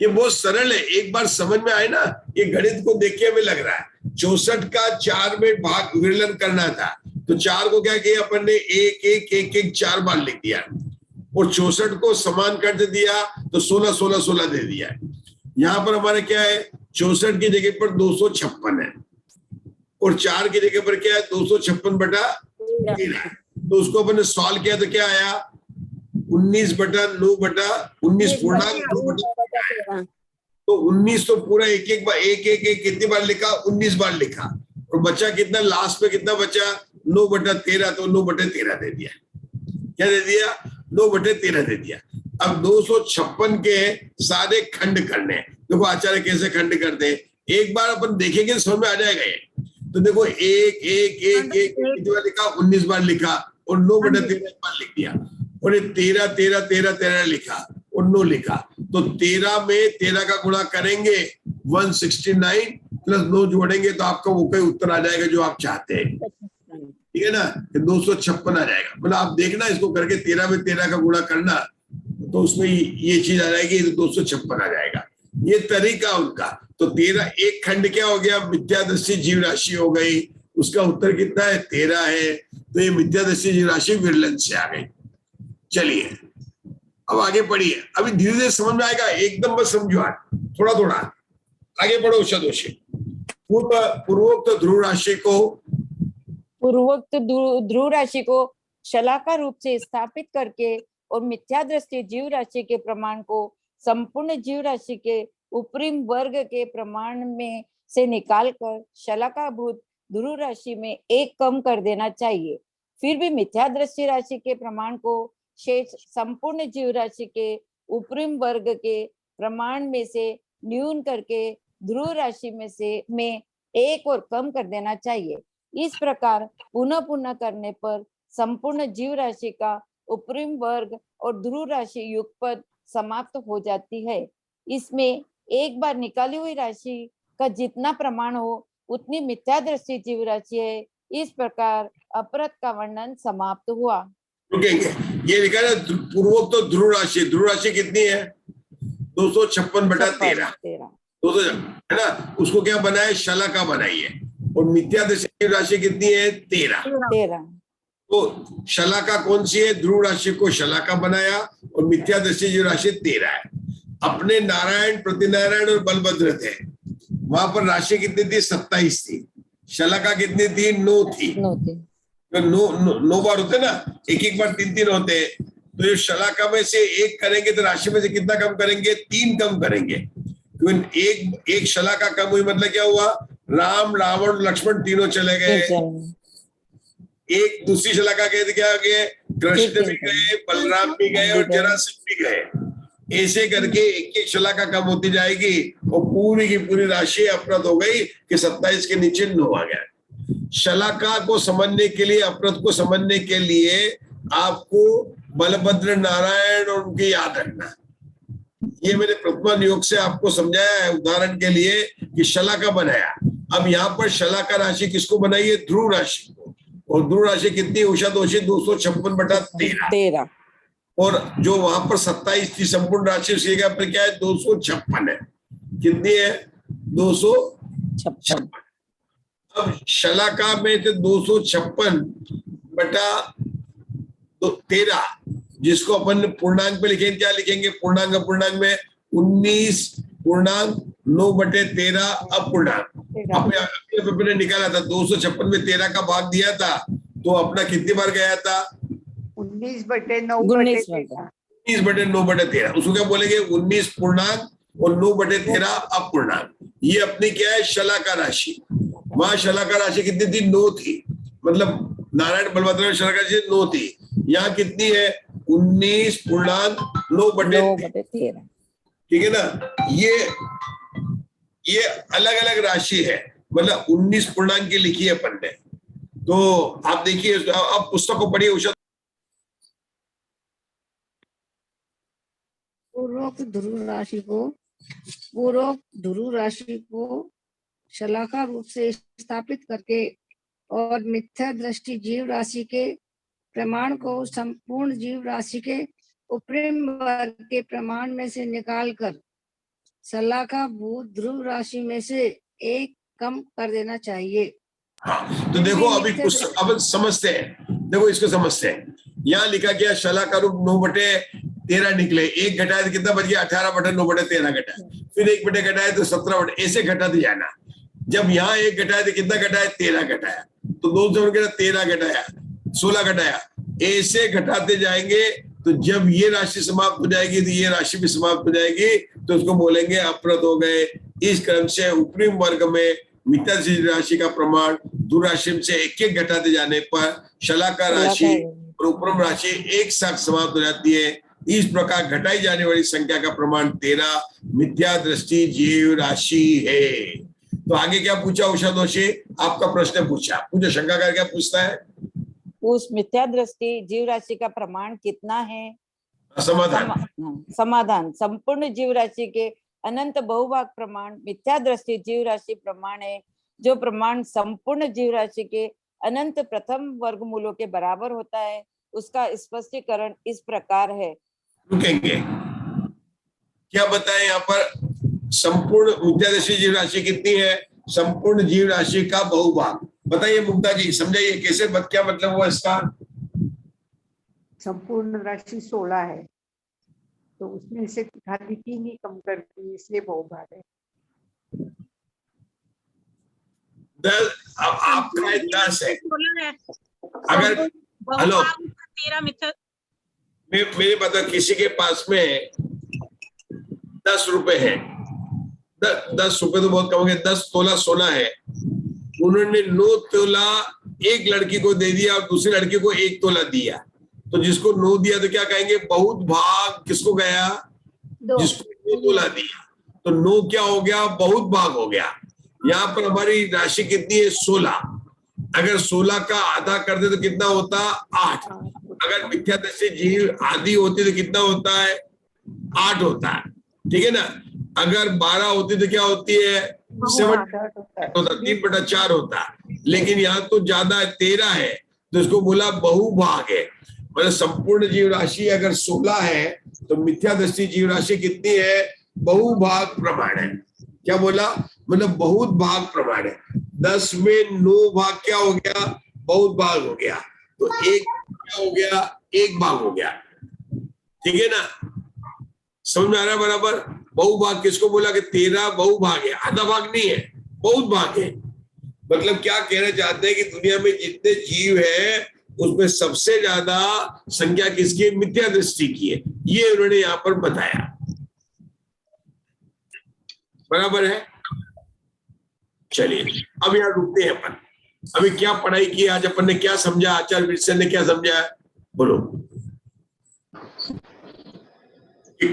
ये बहुत सरल है, एक बार समझ में आए ना, ये गणित को देख के हमें लग रहा है 64 का 4 में भाग विलयन करना था, तो 4 को क्या किया अपन ने, 1 4 बार लिख दिया और 64 को समान कर दिया, तो 16 16 16 दे दिया। यहाँ पर हमारे क्या है, 64 की जगह पर 256 है और 4 की जगह पर क्या है, 256/13। तो उसको अपन ने सॉल्व किया तो क्या आया, 19/9/19 पूर्णांक 9/13। तो 19 तो पूरा एक बार कितनी बार लिखा, 19 बार लिखा, और बचा कितना, लास्ट में कितना बचा, 9/13, तो 9/13 दे दिया। क्या दे दिया, 9/13 दे दिया। अब 256 के सारे खंड करने, देखो आचार्य कैसे खंड करते हैं, एक बार अपन देखेंगे तो समझ में आ जाएगा ये। तो देखो 1 कितनी बार लिखा, 19 बार लिखा और 9/13 बार लिख दिया, और ये 13 लिखा और 9 लिखा। तो 13 में 13 का गुणा करेंगे 169 प्लस 9 जोड़ेंगे तो आपका वो कोई उत्तर आ जाएगा जो आप चाहते हैं, ठीक है ना, 256 आ जाएगा। मतलब आप देखना इसको करके 13 में 13 का गुणा करना, तो उसमें ये चीज आ जाएगी, 256 आ जाएगा। ये तरीका उनका। तो 13 एक खंड क्या हो गया, मिथ्यादृष्टि जीव राशि हो गई, उसका उत्तर कितना है, 13 है। तो ये मिथ्यादृष्टि जीव राशि विरलन से आ गई। चलिए अब आगे पढ़िए, अभी धीरे धीरे समझ में आएगा, एकदम बस समझो, थोड़ा थोड़ा आगे बढ़ो। सदोषी पूर्वोक्त ध्रुव राशि को शलाका रूप से स्थापित करके और मिथ्यादृष्टि जीव राशि के प्रमाण को संपूर्ण जीव राशि के उपरिम वर्ग के प्रमाण में से निकालकर शलाकाभूत ध्रुव राशि में 1 कम कर देना चाहिए। फिर भी मिथ्यादृष्टि राशि के प्रमाण को शेष संपूर्ण जीव राशि के उपरिम वर्ग के प्रमाण में से न्यून करके ध्रुव राशि में 1 और कम कर देना चाहिए। इस प्रकार पुनः पुनः करने पर संपूर्ण जीव राशि का उपरिम वर्ग और ध्रुव राशि युगपद समाप्त हो जाती है। इसमें एक बार निकाली हुई राशि का जितना प्रमाण हो उतनी मिथ्यादृष्टि जीव राशि है। इस प्रकार अपरत का वर्णन समाप्त हुआ। रुकेंगे, ये लिखा है पूर्वोक्त तो ध्रुव राशि कितनी है, 256/13 है ना, उसको क्या बनाए, शलाका बनाई है। और मिथ्यादृष्टि राशि कितनी है, 13। तो शलाका कौन सी है, ध्रुव राशि को शलाका बनाया और मिथ्यादृष्टि जीव राशि 13 है। अपने नारायण, प्रतिनारायण और बलभद्र थे, वहां पर राशि कितनी थी, 27 थी। शलाका कितनी थी, 9 थी। तो 9 बार होते ना, एक बार 3 होते। तो ये शलाका में से 1 करेंगे तो राशि में से कितना कम करेंगे, 3 कम करेंगे। तो एक शलाका कम हुई, मतलब क्या हुआ, राम रावण लक्ष्मण तीनों चले गए। एक दूसरी शलाका कहते क्या गए, कृष्ण भी गए, बलराम भी गए और जरासंध भी गए। ऐसे करके एक शलाका कम होती जाएगी और पूरी की पूरी राशि अपरत हो गई कि 27 के नीचे 9 आ गया। शलाका को समझने के लिए, अपरत को समझने के लिए आपको बलभद्र नारायण और उनकी याद रखना। ये मैंने प्रतिमान योग से आपको समझाया है उदाहरण के लिए कि शलाका बनाया। अब यहाँ पर शलाका राशि किसको बनाई है, ध्रुव राशि को। और ध्रुव राशि कितनी, उषा दोषी 256/13। और जो वहां पर 27 थी संपूर्ण राशि, उसकी जगह पर क्या है, 256 है। कितनी है, 256। अब शलाका में थे 256/13, जिसको अपन पूर्णांक पे लिखेंगे, क्या लिखेंगे, पूर्णांक में 19.9/13 अपूर्णांक। अपने निकाला था 256 में 13 का भाग दिया था, तो अपना कितनी बार गया था, 19/13 19/9/13 उसको क्या बोलेंगे? 19 पूर्णांक और 9/13 अपूर्णांक। ये अपनी क्या है? शलाका राशि। वहां शलाका राशि कितनी थी? 9 थी, मतलब नारायण बलभद्र में शलाका राशि 9 थी। यहाँ कितनी है? 19/9/13। ठीक है ना? ये अलग अलग राशि है, मतलब 19 पूर्णांक की लिखी है अपन ने। तो आप देखिए, अब पुस्तक को पढ़िए उषा। पूर्वोक्त ध्रुव राशि को शलाका रूप से स्थापित करके और मिथ्या दृष्टि जीव राशि के प्रमाण को संपूर्ण जीव राशि के उपरिम वर्ग के प्रमाण में से निकालकर शलाका भूत ध्रुव राशि में से एक कम कर देना चाहिए। हाँ, तो देखो अभी अब समझते हैं। देखो इसको समझते हैं। यहाँ लिखा गया शलाका रूप 9/13 निकले। एक घटाए तो कितना बच गया? 18/9/13 घटाए। फिर 1 बटे घटाए तो 17 ऐसे घटाते जाना। जब यहाँ 1 घटाए तो कितना घटाया? 13 घटाया। तो 2 से 13 घटाया, 16 घटाया, ऐसे घटाते जाएंगे। तो जब ये राशि समाप्त हो जाएगी तो ये राशि भी समाप्त हो जाएगी, तो उसको बोलेंगे अपरत हो गए। इस क्रम से उपरिम वर्ग में मिथ्या राशि का प्रमाण दुराशि से एक घटाते जाने पर शलाका राशि और उपरम राशि एक साथ समाप्त हो जाती है। इस प्रकार घटाई जाने वाली संख्या का प्रमाण 13 मिथ्या दृष्टि जीव राशि है। तो आगे क्या पूछा उषा दोषी? आपका प्रश्न पूछा, पूछो शंकाकार क्या पूछता है? उस मिथ्या दृष्टि जीव राशि का प्रमाण कितना है? समाधान संपूर्ण जीव राशि के अनंत बहुभाग प्रमाण मिथ्या दृष्टि जीव राशि प्रमाण है, जो प्रमाण संपूर्ण जीव राशि के अनंत प्रथम वर्गमूलों के बराबर होता है। उसका स्पष्टीकरण इस प्रकार है। रुकेंगे, क्या बताएं यहाँ पर? संपूर्ण मिथ्या दृष्टि जीव राशि कितनी है? संपूर्ण जीव राशि का बहुभाग। बताइए मुक्ता जी, समझाइए कैसे, क्या मतलब हुआ इसका? संपूर्ण राशि 16 है, तो उसमें से खाली 3 ही कम करती है, इसलिए बहुभाग है। 10, अब आपका 10 है। अगर हेलो, 13 मिथ्या। मेरे पता किसी के पास में 10 रुपए है, 10 रुपए तो बहुत कम हो गए, 10 तोला सोना है। उन्होंने 9 तोला एक लड़की को दे दिया और दूसरी लड़की को 1 तोला दिया। तो जिसको 9 दिया तो क्या कहेंगे? बहुत भाग किसको गया? जिसको 2 तोला दिया। तो 9 क्या हो गया? बहुत भाग हो गया। यहाँ पर हमारी राशि कितनी है? 16। अगर 16 का आधा कर दे तो कितना होता? 8। अगर मिथ्या दृष्टि जीव आधी होती तो कितना होता है? 8 होता है। ठीक है ना? अगर 12 होती तो क्या होती है? 7 होता, 3/4 होता। लेकिन यहाँ तो ज्यादा 13 है, तो इसको बोला बहुभाग है। मतलब संपूर्ण जीव राशि अगर 16 है तो मिथ्या दृष्टि जीव राशि कितनी है? बहुभाग प्रमाण है। क्या बोला? मतलब बहुत भाग प्रमाण है। 10 में 9 भाग क्या हो गया? बहुत भाग हो गया। तो 1 क्या हो गया? 1 भाग हो गया। ठीक है ना? समझ में आ रहा है बराबर? बहुभाग किसको बोला कि 13 बहुभाग है, आधा भाग नहीं है, बहुत भाग है। मतलब क्या कहना चाहते हैं कि दुनिया में जितने जीव है उसमें सबसे ज्यादा संख्या किसकी है? मिथ्या दृष्टि की है। ये उन्होंने यहाँ पर बताया। बराबर है? चलिए अब यहाँ रुकते हैं अपन। अभी क्या पढ़ाई की आज अपन ने, क्या समझा? आचार्य विरसर ने क्या समझा? बोलो।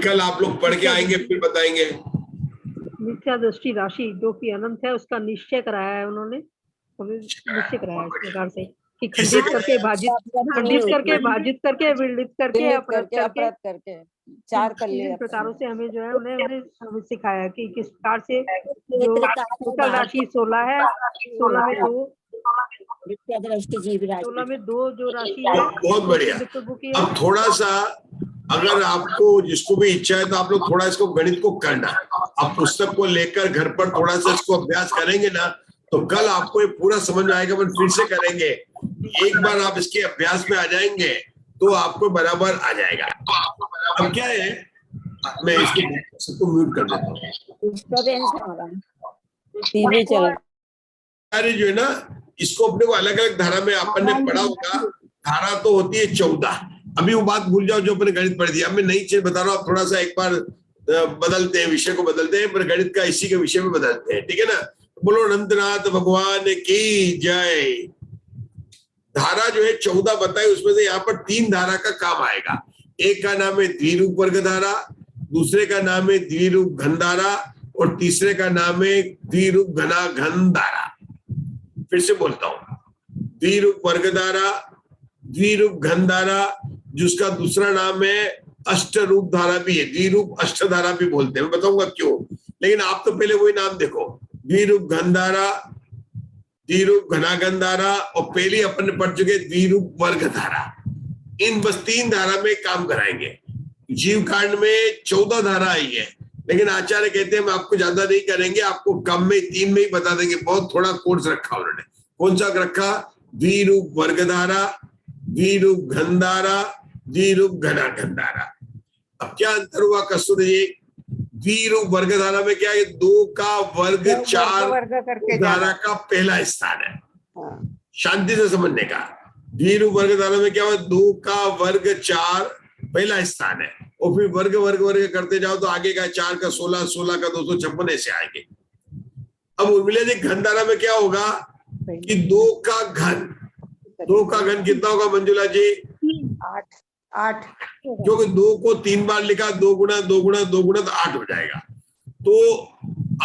कल आप लोग पढ़ के आएंगे फिर बताएंगे। मिथ्या दृष्टि राशि जो कि अनंत है उसका निश्चय कराया है उन्होंने। निश्चय कराया है इस प्रकार से कि खंडित करके भाजित करके विलित करके अपरत करके 4 कर लिए। इन प्रकारों से हमें जो है उन्हें हमें सिखाया कि किस प्रकार से जो टोटल राशि 16 है, 16 में 2 16 में 2 जो राशि है। बहुत बढ़िया। अब थोड़ा सा अगर आपको जिसको भी इच्छा है तो आप लोग थोड़ा इसको गणित को करना। आप पुस्तक को लेकर घर पर थोड़ा सा इसको अभ्यास करेंगे ना तो कल आपको ये पूरा समझ में आएगा। अपन फिर से करेंगे। एक बार आप इसके अभ्यास में आ जाएंगे तो आपको बराबर आ जाएगा। अब क्या है, मैं इसको सबको म्यूट कर देता हूँ। टीवी चल अरे जो है ना, इसको अपने को अलग अलग धारा में अपन ने पढ़ा होगा। धारा तो होती है 14, अभी वो बात भूल जाओ जो अपने गणित पढ़ दिया। मैं नई चीज बता रहा हूँ, थोड़ा सा एक बार बदलते हैं, विषय को बदलते हैं, पर गणित का इसी के विषय में बदलते हैं, ठीक है ना। बोलो अनंतनाथ भगवान की जय। धारा जो है 14 बताई, उसमें से यहाँ पर 3 धारा का काम आएगा। एक का नाम है द्विरूप वर्ग धारा, दूसरे का नाम है द्विरूप घन धारा, और तीसरे का नाम है द्विरूप घना घन धारा। फिर से बोलता हूं, द्विरूप वर्ग धारा, द्विरूप घन धारा, जिसका दूसरा नाम है अष्ट रूप धारा भी है, द्विरूप अष्ट धारा भी बोलते हैं, मैं बताऊंगा क्यों। लेकिन आप तो पहले वही नाम देखो, द्विरूप घन धारा, द्विरूप घनाघन धारा, और पहले अपन ने पढ़ चुके द्विरूप वर्ग धारा। इन बस 3 धारा में काम कराएंगे। जीव कांड में 14 धारा आई है, लेकिन आचार्य कहते हैं हम आपको ज्यादा नहीं करेंगे, आपको कम में 3 में ही बता देंगे। बहुत थोड़ा कोर्स रखा उन्होंने। कौन सा रखा? द्विरूप वर्ग धारा, द्विरूप घन धारा, द्विरूप घनाघन धारा। अब क्या अंतर हुआ कसूर? ये द्विरूप वर्ग धारा में क्या है? 2 का वर्ग 4 धारा का पहला स्थान है। शांति से समझने का। द्विरूप वर्ग धारा में क्या हुआ? 2 का वर्ग 4 पहला स्थान है, और फिर वर्ग वर्ग वर्ग करते जाओ तो आगे का 4 का 16, 16 का 256 ऐसे आएंगे। अब उर्मिला जी घन धारा में क्या होगा कि 2 का घन, 2 का घन कितना होगा मंजुला जी? 8। क्योंकि 2 को 3 बार लिखा, 2 गुणा 2 गुणा 2 गुणा तो 8 हो जाएगा। तो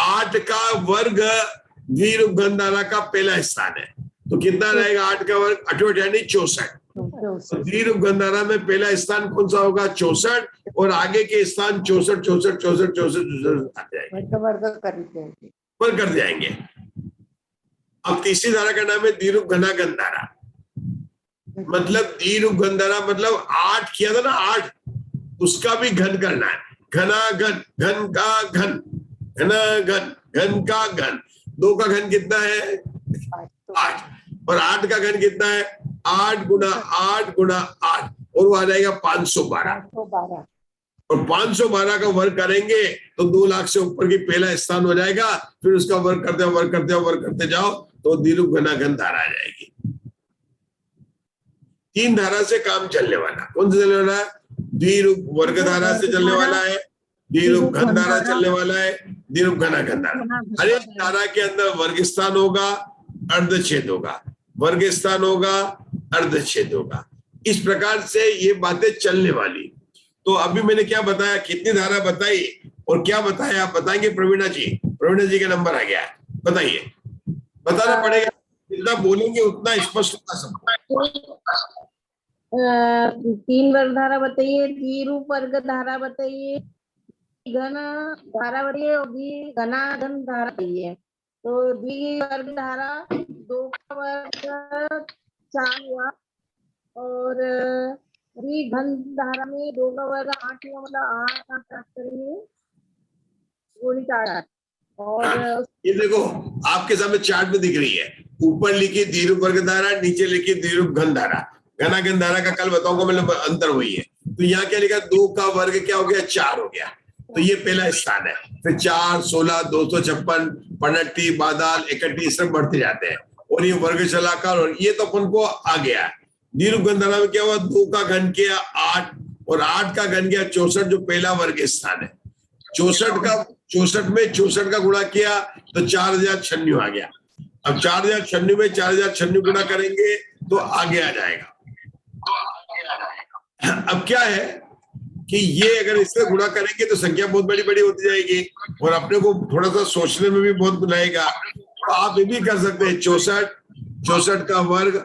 8 का वर्ग द्विरूप घन धारा का पहला स्थान है, तो कितना रहेगा? 8 का वर्ग 8 यानी 64। द्विरूप घन धारा में पहला स्थान कौन सा होगा? 64, और आगे के स्थान 64 64 64 64 आ जाएंगे, वर्ग कर जाएंगे। अब तीसरी धारा का नाम है द्विरूप घनाघन धारा। मतलब द्विरूप घन धारा मतलब 8 किया था ना, 8 उसका भी घन करना है। घनाघन, घन का घन, घनाघन, घन का घन। 2 का घन कितना है? 8, और 8 का घन कितना है? 8 गुणा 8 गुणा 8, और वो आ जाएगा 512। और 512 का वर्ग करेंगे तो 2 लाख से ऊपर की पहला स्थान हो जाएगा। फिर उसका वर्ग करते हो, वर्ग करते हो, वर्ग करते जाओ तो द्विरूप घनाघन धारा आ जाएगी। 3 धारा से काम चलने वाला। कौन से चलने वाला है? द्विरूप वर्ग धारा से चलने वाला है, द्विरूप घन धारा चलने वाला है, द्विरूप घनाघन धारा। हर एक धारा के अंदर वर्ग स्थान होगा, अर्धछेद होगा, वर्ग स्थान होगा, अर्धछेद होगा। इस प्रकार से ये बातें चलने वाली। तो अभी मैंने क्या बताया, कितनी धारा बताई और क्या बताया, आप बताएंगे प्रवीणा जी? प्रवीणा जी का नंबर आ गया, बताइए। बताना पड़ेगा, जितना बोलेंगे उतना स्पष्ट होगा सबको। 3 वर्ग धारा बताइए, द्विरूप वर्ग धारा बताइए, घन धारा बताइए, और घनाघन धारा बताइए। तो द्विवर्ग धारा 2 का वर्ग 4 हुआ, और घन धारा में 2 का वर्ग 8 हुआ, मतलब 8 करेंगे, 8। और ये देखो आपके सामने चार्ट में दिख रही है, ऊपर लिखी द्विरूप वर्ग धारा, नीचे लिखी द्विरूप घन धारा। घनाघन धारा का कल बताऊंगा, मतलब अंतर वही है। तो यहाँ क्या लिखा? 2 का वर्ग क्या हो गया? 4 हो गया, तो ये पहला स्थान है। फिर 4, 16, 256, 50, बादाल, 31 सब बढ़ते जाते हैं, और ये वर्ग चलाकर, और ये तो अपन को आ गया। द्विरूप घन धारा में क्या हुआ? 2 का घन किया 8, और 8 का घन किया 64, जो पहला वर्ग स्थान है। 64 में 64 का गुणा किया तो 4096 आ गया। अब 4096 में 4096 गुणा करेंगे तो आगे आ जाएगा। अब क्या है कि ये अगर इससे गुणा करेंगे तो संख्या बहुत बड़ी बड़ी होती जाएगी, और अपने को थोड़ा सा सोचने में भी बहुत बुलाएगा। तो आप ये भी कर सकते हैं 64 का वर्ग,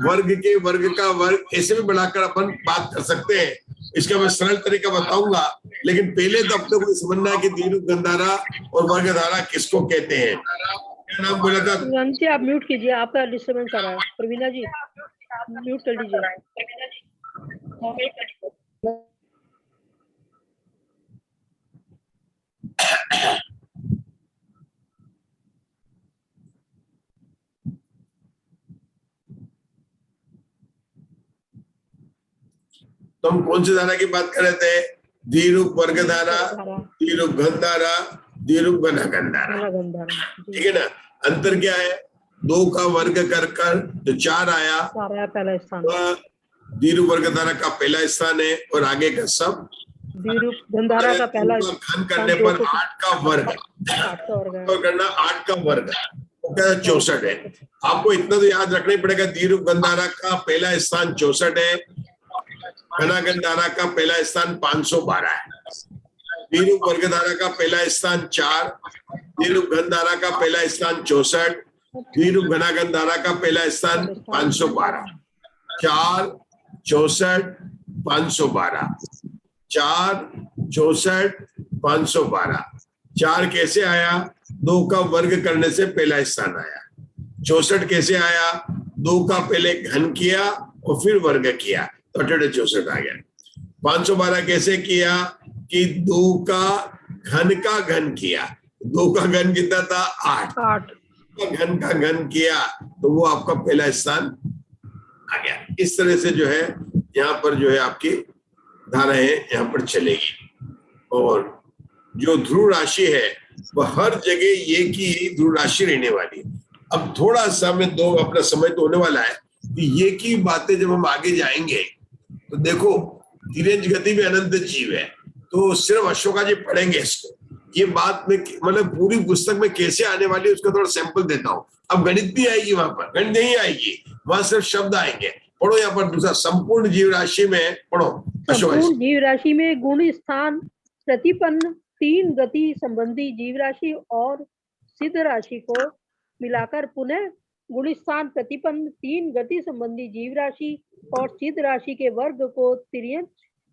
वर्ग के वर्ग का वर्ग, ऐसे भी बढ़ाकर अपन बात कर सकते हैं। इसका मैं सरल तरीका बताऊंगा, लेकिन पहले तो अपने को समझना है कि द्विरूप घन धारा और वर्ग धारा किसको कहते हैं। क्या नाम बोला था? आप म्यूट कीजिए, आपका डिस्टर्बेंस आ रहा है। प्रवीणा जी म्यूट कर लीजिए। तो हम कौन सी धारा की बात कर रहे थे? द्विरूप वर्ग धारा, द्विरूप घन धारा, द्विरूप घनाघन धारा, ठीक है ना। अंतर क्या है? 2 का वर्ग कर तो 4 आया, पहला स्थान, द्विरूप वर्ग धारा का पहला स्थान है और आगे का सब द्विरूप धनधारा का पहला घन करने पर 8 का वर्ग, और करना 8 का वर्ग वो क्या 64 है। आपको इतना तो याद रखना ही पड़ेगा, द्विरूप गंधारा का पहला स्थान 64 है, घना गंधारा का पहला स्थान 512 है, द्विरूप वर्ग धारा का पहला स्थान 4, द्विरूप गंधारा का पहला स्थान 64, द्विरूप घना गंधारा का पहला स्थान 512, 4 64 512, 4 64 512। 4 कैसे आया? 2 का वर्ग करने से पहला स्थान आया। 64 कैसे आया? 2 का पहले घन किया और फिर वर्ग किया तो 64 आ गया। 512 कैसे किया कि 2 का घन किया, 2 का घन कितना था 8 का घन किया तो वो आपका पहला स्थान आ गया। इस तरह से जो है यहाँ पर जो है आपकी धाराएं यहाँ पर चलेगी। और जो ध्रुव राशि है वह हर जगह ये की ध्रुव राशि रहने वाली है। अब थोड़ा सा में अपना समय तो होने वाला है कि ये की बातें जब हम आगे जाएंगे तो देखो तिरंज गति में अनंत जीव है, तो सिर्फ अशोका जी पढ़ेंगे इसको। ये बात में मतलब पूरी पुस्तक में कैसे आने वाली है उसका थोड़ा सैंपल देता हूँ। अब गणित भी आएगी, वहां पर गणित नहीं आएगी, वहां सिर्फ शब्द आएंगे। पढ़ो यहाँ पर दूसरा संपूर्ण जीव राशि में पढ़ो। संपूर्ण जीव राशि में गुण स्थान प्रतिपन्न 3 गति संबंधी जीव राशि और सिद्ध राशि को मिलाकर पुनः गुण स्थान प्रतिपन्न 3 गति संबंधी जीव राशि और सिद्ध राशि के वर्ग को तिर्यंच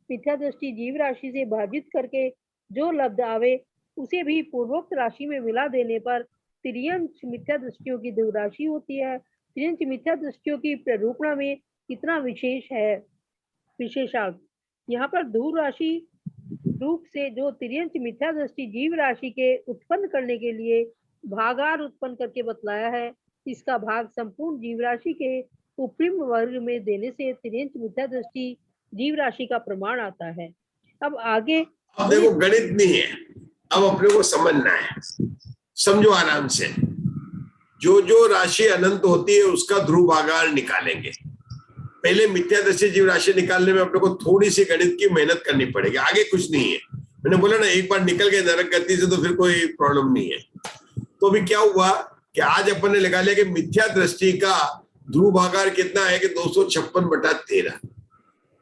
मिथ्या दृष्टि जीव राशि से भाजित करके जो लब्ध आवे उसे भी पूर्वोक्त राशि में मिला देने पर तिर्यंच मिथ्या दृष्टियों की ध्रुव राशि होती है। तिर्यंच मिथ्या दृष्टियों की प्ररूपणा में कितना विशेष है विशेषार्थ। यहाँ पर ध्रुव राशि रूप से जो तिर्यंच मिथ्या दृष्टि जीव राशि के उत्पन्न करने के लिए भागार उत्पन्न करके बतलाया है, इसका भाग संपूर्ण जीव राशि के उपरिम वर्ग में देने से तिर्यंच मिथ्या दृष्टि जीव राशि का प्रमाण आता है। अब आगे अब देखो गणित नहीं है, अब अपने को समझना है, समझो आराम से। जो जो राशि अनंत होती है उसका ध्रुव भागार निकालेंगे। पहले मिथ्यादृष्टि जीव राशि निकालने में अपने को थोड़ी सी गणित की मेहनत करनी पड़ेगी, आगे कुछ नहीं है। मैंने बोला ना एक बार निकल गए नरक गति से तो फिर कोई प्रॉब्लम नहीं है। तो अभी क्या हुआ कि आज अपन ने लगा लिया कि मिथ्या दृष्टि का ध्रुव भागार कितना है कि 256/13।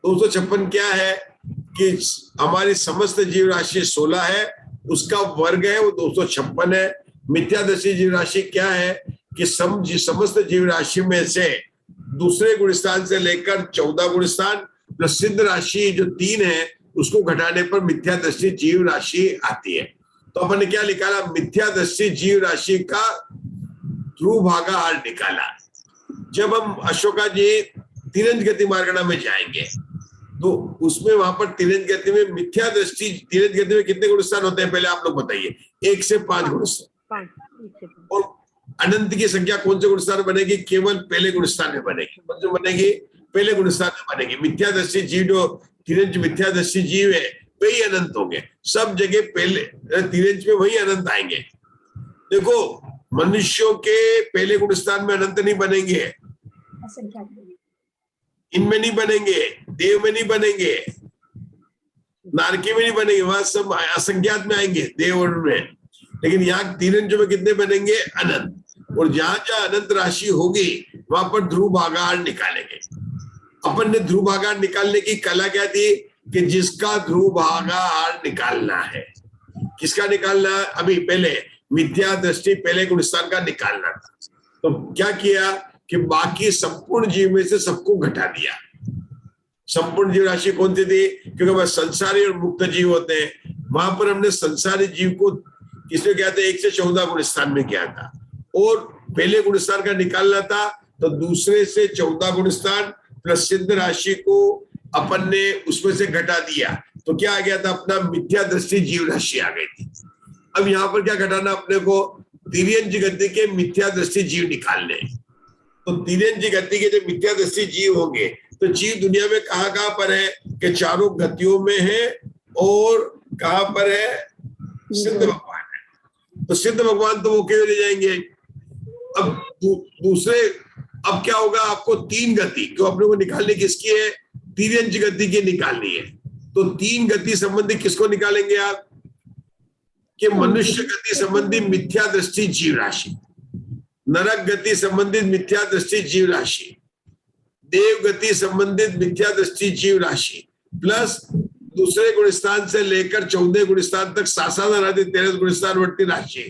256 क्या है कि हमारी समस्त जीव राशि 16 है, उसका वर्ग है वो 256 है। मिथ्या दृष्टि जीव राशि क्या है कि समस्त जीव राशि में से दूसरे गुणस्थान से लेकर 14 गुणस्थान प्लस सिद्ध राशि जो 3 है उसको घटाने पर मिथ्या दृष्टि जीव राशि आती है। तो अपन ने क्या निकाला? मिथ्या दृष्टि जीव राशि का ध्रुव भागाहार निकाला। जब हम अशोका जी तिरंज गति मार्गणा में जाएंगे तो उसमें वहां पर तिरंज गति में मिथ्या दृष्टि तिरंज गति में कितने गुणस्थान होते हैं पहले आप लोग बताइए? 1 से 5 गुणस्थान। और अनंत की संख्या कौन से गुणस्थान में बनेगी? केवल पहले गुणस्थान में बनेगी। कौन से बनेगी? पहले गुणस्थान में बनेगी। मिथ्या दृष्टि जीव जो तिरंज मिथ्या दृष्टि जीव है वही अनंत होंगे, सब जगह पहले तिरंज में वही अनंत आएंगे। देखो मनुष्यों के पहले गुणस्थान में अनंत नहीं बनेंगे, इनमें नहीं बनेंगे, देव में नहीं बनेंगे, नारकी में नहीं बनेंगे, वहां सब असंख्यात में आएंगे देव और में। लेकिन यहाँ तिरंज में कितने बनेंगे? अनंत। और जहां जहां अनंत राशि होगी वहां पर ध्रुव भागाहार निकालेंगे। अपन ने ध्रुव भागाहार निकालने की कला क्या थी कि जिसका ध्रुव भागाहार निकालना है, किसका निकालना है? अभी पहले मिथ्या दृष्टि पहले गुणस्थान का निकालना था। तो क्या किया कि बाकी संपूर्ण जीव में से सबको घटा दिया। संपूर्ण जीव राशि कौन सी थी? क्योंकि वह संसारी और मुक्त जीव होते हैं। वहां पर हमने संसारी जीव को किसमें किया था? 1 से 14 गुणस्थान में किया था। और पहले गुणस्थान का निकालना था तो दूसरे से 14 गुणस्थान प्लस सिद्ध राशि को अपन ने उसमें से घटा दिया तो क्या आ गया था? अपना मिथ्या दृष्टि जीव राशि आ गई थी। अब यहाँ पर क्या घटाना अपने को? तिर्यंज गति के मिथ्या दृष्टि जीव निकालने। तो तिर्यंज गति के जो मिथ्या दृष्टि जीव होंगे तो जीव दुनिया में कहाँ पर है कि चारों गतियों में है। और कहाँ पर है? सिद्ध भगवान है। तो सिद्ध भगवान तो वो क्यों ले जाएंगे? अब दूसरे अब क्या होगा, आपको 3 गति क्यों अपने को निकालनी किसकी है, तिर्यंच गति की निकालनी है। तो 3 गति संबंधी किसको निकालेंगे आप, कि मनुष्य गति संबंधी मिथ्या दृष्टि जीव राशि, नरक गति संबंधित मिथ्या दृष्टि जीव राशि, देव गति संबंधित मिथ्या दृष्टि जीव राशि, प्लस दूसरे गुणस्थान से लेकर 14 गुणस्थान तक सासाधान आदि 13 गुणस्थानवर्ती राशि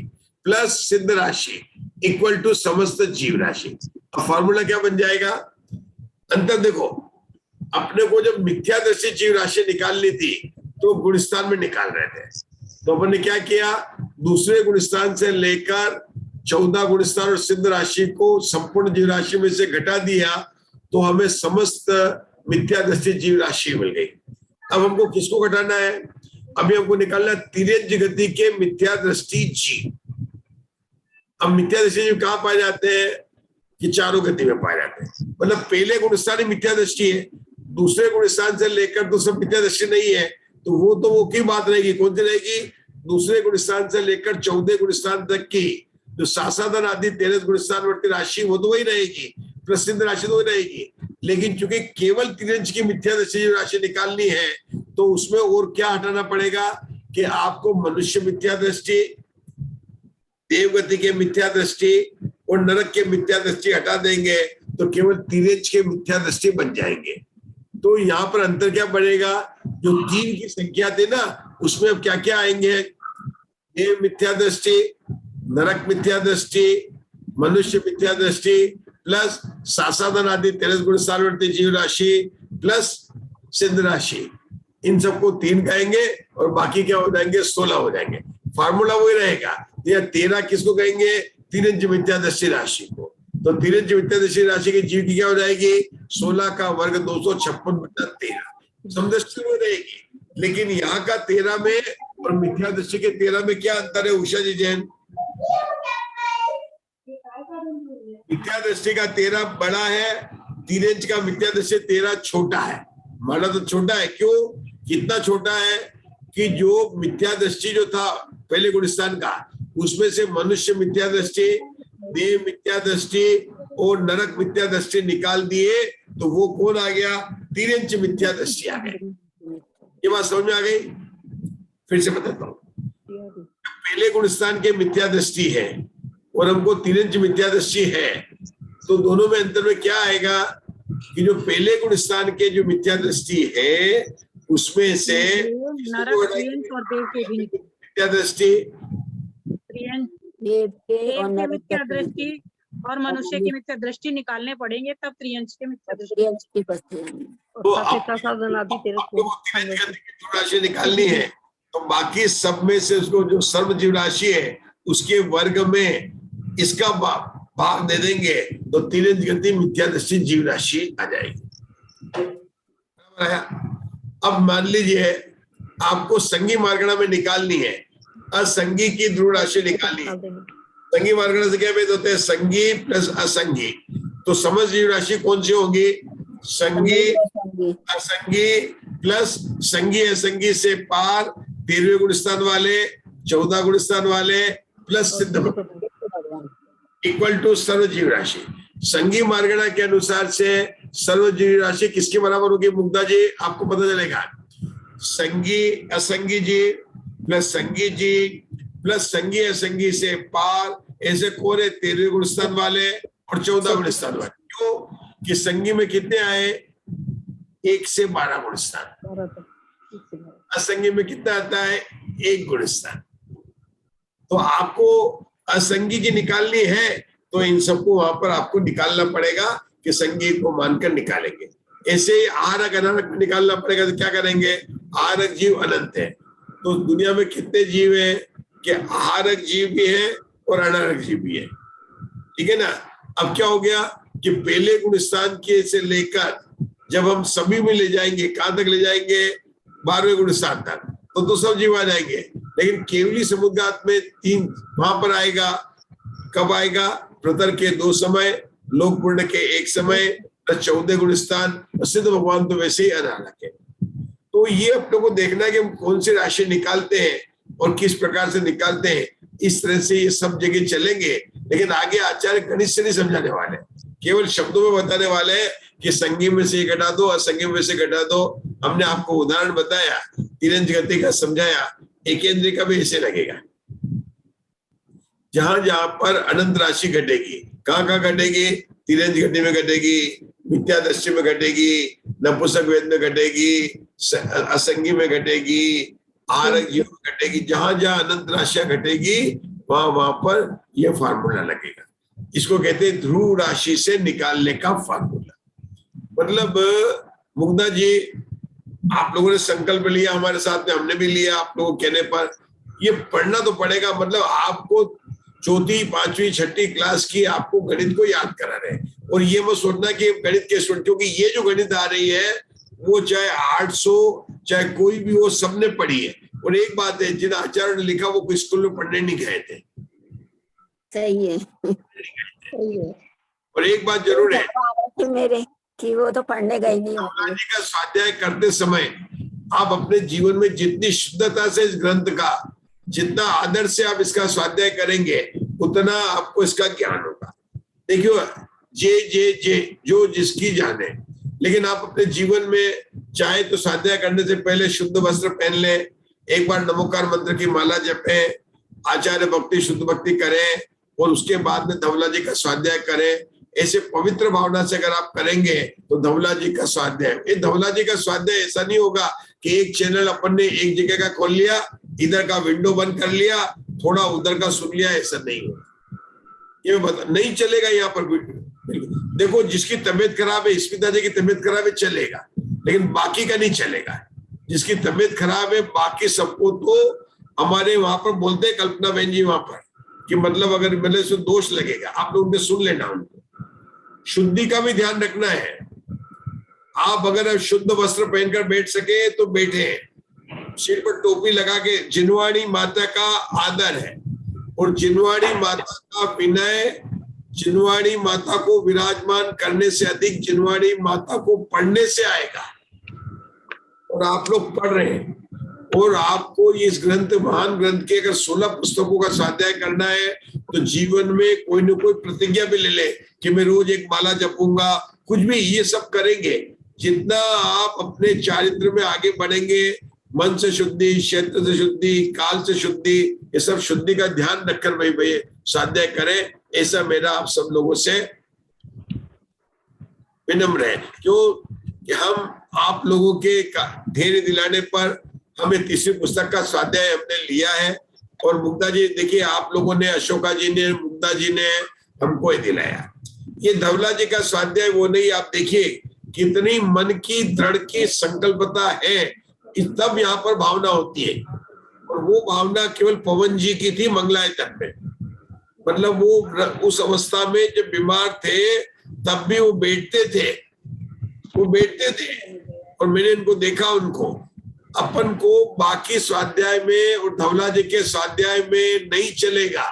प्लस सिद्ध राशि इक्वल टू समस्त जीव राशि। अब फॉर्मूला क्या बन जाएगा, अंतर देखो, अपने को जब मिथ्या दृष्टि जीव राशि निकालनी थी तो गुणस्थान में निकाल रहे थे, तो अपन ने क्या किया, दूसरे गुणस्थान से लेकर 14 गुणस्थान और सिद्ध राशि को संपूर्ण जीव राशि में से घटा दिया, तो हमें समस्त मिथ्या दृष्टि जीव राशि मिल गई। अब हमको किसको घटाना है, अभी हमको निकालना तिर्यंच गति के मिथ्या दृष्टि जीव। अब मिथ्या दृष्टि जीव कहाँ पाए जाते हैं, कि चारों गति में पाए जाते हैं, मतलब पहले गुणस्थान मिथ्या दृष्टि है, दूसरे गुणस्थान से लेकर तो सब मिथ्या दृष्टि नहीं है, तो वो की बात रहेगी, कौन सी रहेगी, दूसरे गुणस्थान से लेकर 14 गुणस्थान तक की जो सासाधान आदि 13 गुणस्थानवर्ती राशि वो तो वही रहेगी, प्रसिद्ध राशि तो वही रहेगी, लेकिन चूंकि केवल तिर्यंच की मिथ्या दृष्टि राशि निकालनी है तो उसमें और क्या हटाना पड़ेगा, कि आपको मनुष्य मिथ्या दृष्टि, देवगति के मिथ्या दृष्टि और नरक के मिथ्या दृष्टि हटा देंगे तो केवल तिर्यंच के मिथ्या दृष्टि बन जाएंगे। तो यहाँ पर अंतर क्या पड़ेगा, जो 3 की संख्या थी ना उसमें अब क्या क्या आएंगे, देव मिथ्या दृष्टि, नरक मिथ्या दृष्टि, मनुष्य मिथ्या दृष्टि प्लस सासाधान आदि 13 गुणस्थानवर्ती जीव राशि प्लस सिद्ध राशि, इन सबको 3 कहेंगे और बाकी क्या हो जाएंगे, 16 हो जाएंगे। फार्मूला वही रहेगा, यह 13 किसको कहेंगे, तिर्यंच मिथ्या दृष्टि राशि को। तो तिर्यंच मिथ्या दृष्टि राशि की जीव की क्या हो जाएगी, 16 का वर्ग 256/13 समदृष्टि में रहेगी। लेकिन यहाँ का 13 में और मिथ्या दृष्टि के 13 में क्या अंतर है उषा जी जैन, मिथ्या दृष्टि का 13 बड़ा है, तिर्यंच का मिथ्या दृष्टि 13 छोटा है। माना तो छोटा है, क्यों, कितना छोटा है, कि जो मिथ्या दृष्टि जो था पहले गुणस्थान का, उसमें से मनुष्य मिथ्या दृष्टि, देव मिथ्या दृष्टि और नरक मिथ्या दृष्टि निकाल दिए तो वो कौन आ गया, तिर्यंच मिथ्या दृष्टि आ गई। ये बात समझ में आ गई, फिर से बताता हूँ, पहले गुणस्थान के मिथ्या दृष्टि है और हमको तिर्यंच मिथ्या दृष्टि है, तो दोनों में अंतर में क्या आएगा, कि जो पहले गुणस्थान के जो मिथ्या दृष्टि है उसमें से मिथ्या दृष्टि, देव की मिथ्या दृष्टि और मनुष्य की मिथ्या दृष्टि निकालने पड़ेंगे, तब त्रियंश के मिथ्या दृष्टि। तो राशि निकालनी है, तो बाकी सब में से उसको जो सर्व जीव राशि है उसके वर्ग में इसका भाग दे देंगे तो तिर्यंच गति मिथ्या दृष्टि जीव राशि आ जाएगी। अब मान लीजिए आपको संगी मार्गणा में निकालनी है, असंगी की ध्रुव राशि निकालनी है। संगी मार्गणा से क्या भेद होते हैं, संगी प्लस असंगी, तो समस्त जीव राशि कौन सी होगी, संगी असंगी प्लस संगी असंगी से पार 13वें गुणस्थान वाले 14 गुणस्थान वाले प्लस सिद्ध इक्वल टू सर्व जीव राशि। संगी मार्गणा के अनुसार से सर्व जीव राशि किसके बराबर होगी मुग्धा जी, आपको पता चलेगा, संगी असंगी जी प्लस संगी जी प्लस संगी असंगी से पार, ऐसे कौन है 13वें गुणस्थान वाले और 14 गुणस्थान वाले। क्यों कि संगी में कितने आए, 1 से 12 गुणस्थान, असंगी में कितना आता है, 1 गुणस्थान। तो आपको असंगी की निकालनी है तो इन सबको वहां पर आपको निकालना पड़ेगा कि संगी को मानकर निकालेंगे। ऐसे ही आरक अनरक निकालना पड़ेगा, तो क्या करेंगे, आरक जीव अनंत है, तो दुनिया में कितने जीव हैं, कि आरक जीव भी है और अनरक जीव भी है, ठीक है ना। अब क्या हो गया कि पहले गुणस्थान के से लेकर जब हम सभी में ले जाएंगे, कहां तक ले जाएंगे, 12वें गुणस्थान तक, तो सब जीव आ जाएंगे। लेकिन केवली समुद्रात में 3 वहां पर आएगा, कब आएगा, प्रतर के 2 समय, लोक पूर्ण के 1 समय, 14 गुणस्थान, सिद्ध भगवान तो वैसे ही अनारक है। तो ये अपने को देखना है कि हम कौन सी राशि निकालते हैं और किस प्रकार से निकालते हैं, इस तरह से ये सब जगह चलेंगे। लेकिन आगे आचार्य गणित से नहीं समझाने वाले, केवल शब्दों में बताने वाले हैं कि संगी में से घटा दो, असंगी में से घटा दो। हमने आपको उदाहरण बताया, तिरंज गति का समझाया, एकेंद्रीय का भी ऐसे लगेगा। जहां जहां पर अनंत राशि घटेगी, कहाँ कहाँ घटेगी? तिरंज गति में घटेगी, मिथ्या दृष्टि में घटेगी, नपुंसक वेद में घटेगी, असंगी में घटेगी, आरक जीव में घटेगी। जहां जहां अनंत राशियां घटेगी वहां वहां पर यह फार्मूला लगेगा। इसको कहते हैं ध्रुव राशि से निकालने का फार्मूला। मतलब मुग्धा जी, आप लोगों ने संकल्प लिया, हमारे साथ में हमने भी लिया, आप लोगों के कहने पर ये पढ़ना तो पड़ेगा। मतलब आपको चौथी, पांचवी, छठी क्लास की आपको गणित को याद करा रहे हैं। और ये मत सोचना कि गणित के स्टूडेंट, क्योंकि ये जो गणित आ रही है वो चाहे 800 चाहे कोई भी हो, सबने पढ़ी है। और एक बात है, जिन आचार्यों ने लिखा वो कोई स्कूल में पढ़ने नहीं गए थे। सही है, सही है। और एक बात जरूर है मेरे कि वो तो पढ़ने गए नहीं होते। का स्वाध्याय करते समय आप अपने जीवन में जितनी शुद्धता से इस ग्रंथ का, जितना आदर से आप इसका स्वाध्याय करेंगे, उतना आपको इसका ज्ञान होगा। देखियो, जे जो जिसकी जाने। लेकिन आप अपने जीवन में चाहे तो स्वाध्याय करने से पहले शुद्ध वस्त्र पहन ले, एक बार नमोकार मंत्र की माला जपे, आचार्य भक्ति शुद्ध भक्ति करें, और उसके बाद में धवला जी का स्वाध्याय करें। ऐसे पवित्र भावना से अगर आप करेंगे तो धवला जी का स्वाध्याय, ये धवला जी का स्वाध्याय ऐसा नहीं होगा कि एक चैनल अपन ने एक जगह का खोल लिया, इधर का विंडो बंद कर लिया, थोड़ा उधर का सुन लिया, ऐसा नहीं होगा। ये नहीं चलेगा यहाँ पर। देखो, जिसकी तबीयत खराब है, स्मिता जी की तबीयत खराब है, चलेगा, लेकिन बाकी का नहीं चलेगा। जिसकी तबीयत खराब है, बाकी सबको तो हमारे वहां पर बोलते हैं, कल्पना बहन जी वहां पर, कि मतलब अगर मेरे से दोष लगेगा, आप लोग उनसे सुन लेना। उनको शुद्धि का भी ध्यान रखना है। आप अगर शुद्ध वस्त्र पहनकर बैठ सके तो बैठे, सिर पर टोपी लगा के। जिनवाणी माता का आदर है, और जिनवाणी माता का विनय, जिनवाणी माता को विराजमान करने से अधिक जिनवाणी माता को पढ़ने से आएगा। और आप लोग पढ़ रहे हैं, और आपको इस ग्रंथ, महान ग्रंथ के अगर 16 पुस्तकों का स्वाध्याय करना है तो जीवन में कोई न कोई प्रतिज्ञा भी ले ले कि मैं रोज एक माला जपूंगा, कुछ भी ये सब करेंगे। जितना आप अपने चारित्र में आगे बढ़ेंगे, मन से शुद्धि, क्षेत्र से शुद्धि, काल से शुद्धि, ये सब शुद्धि का ध्यान रखकर भाई स्वाध्याय करें। ऐसा मेरा आप सब लोगों से विनम्र है। क्यों कि हम आप लोगों के धैर्य दिलाने पर हमें तीसरी पुस्तक का स्वाध्याय हमने लिया है। और मुग्धा जी, देखिए, आप लोगों ने, अशोका जी ने, मुग्धा जी ने हमको दिलाया। ये धवला जी का स्वाध्याय वो नहीं, आप देखिए कितनी मन की दृढ़ की संकल्पता है, तब यहाँ पर भावना होती है। और वो भावना केवल पवन जी की थी मंगलायतन में। मतलब वो उस अवस्था में जब बीमार थे तब भी वो बैठते थे, और मैंने इनको देखा। उनको, अपन को बाकी स्वाध्याय में और धवला जी के स्वाध्याय में नहीं चलेगा।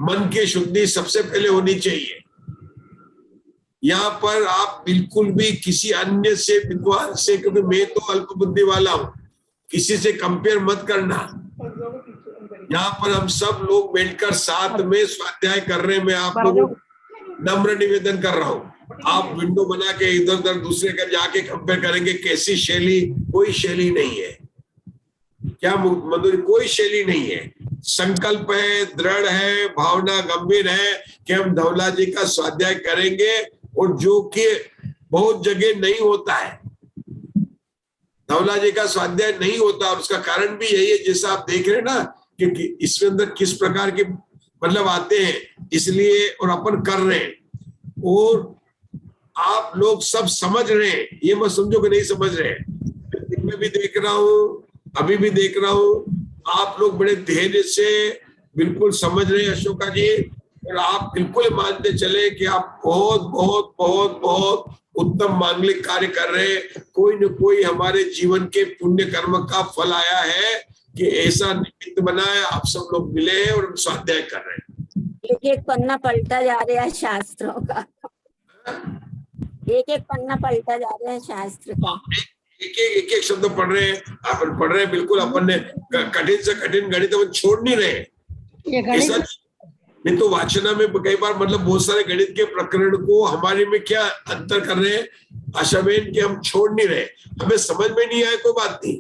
मन की शुद्धि सबसे पहले होनी चाहिए। यहाँ पर आप बिल्कुल भी किसी अन्य से, विद्वान से, क्योंकि मैं तो अल्प बुद्धि वाला हूँ, किसी से कंपेयर मत करना। यहाँ पर हम सब लोग बैठकर साथ में स्वाध्याय कर रहे हैं। मैं आप लोगों को नम्र निवेदन कर रहा हूँ। आप विंडो बना के इधर उधर दूसरे का जाके कंपेयर करेंगे, कैसी शैली? कोई शैली नहीं है। क्या मधुर? कोई शैली नहीं है। संकल्प है, दृढ़ है, भावना गंभीर है कि हम धवला जी का स्वाध्याय करेंगे, और जो कि बहुत जगह नहीं होता है। धवला जी का स्वाध्याय नहीं होता, और उसका कारण भी यही है, जैसा आप देख रहे हैं ना कि इसके अंदर किस प्रकार के मतलब आते हैं, इसलिए और अपन कर रहे हैं। और आप लोग सब समझ रहे हैं, ये मत समझो कि नहीं समझ रहे हैं। मैं भी देख रहा हूँ, अभी भी देख रहा हूँ, आप लोग बड़े धैर्य से बिल्कुल समझ रहे हैं अशोका जी। और आप बिल्कुल मानते चले कि आप बहुत बहुत बहुत बहुत उत्तम मांगलिक कार्य कर रहे हैं। कोई न कोई हमारे जीवन के पुण्य कर्म का फल आया है कि ऐसा निमित्त बना है, आप सब लोग मिले हैं और हम स्वाध्याय कर रहे हैं। एक एक पन्ना पलटा जा रहा है शास्त्रों का, एक एक पन्ना पलटा जा रहा है शास्त्र का। एक एक शब्द पढ़ रहे हैं, अपन पढ़ रहे हैं। बिल्कुल अपन ने कठिन से कठिन गणित अपन छोड़ नहीं रहे। नहीं तो वाचना में कई बार मतलब बहुत सारे गणित के प्रकरण को हमारे में क्या अंतर कर रहे हैं आशाबेन, कि हम छोड़ नहीं रहे, हमें समझ में नहीं आए कोई बात नहीं,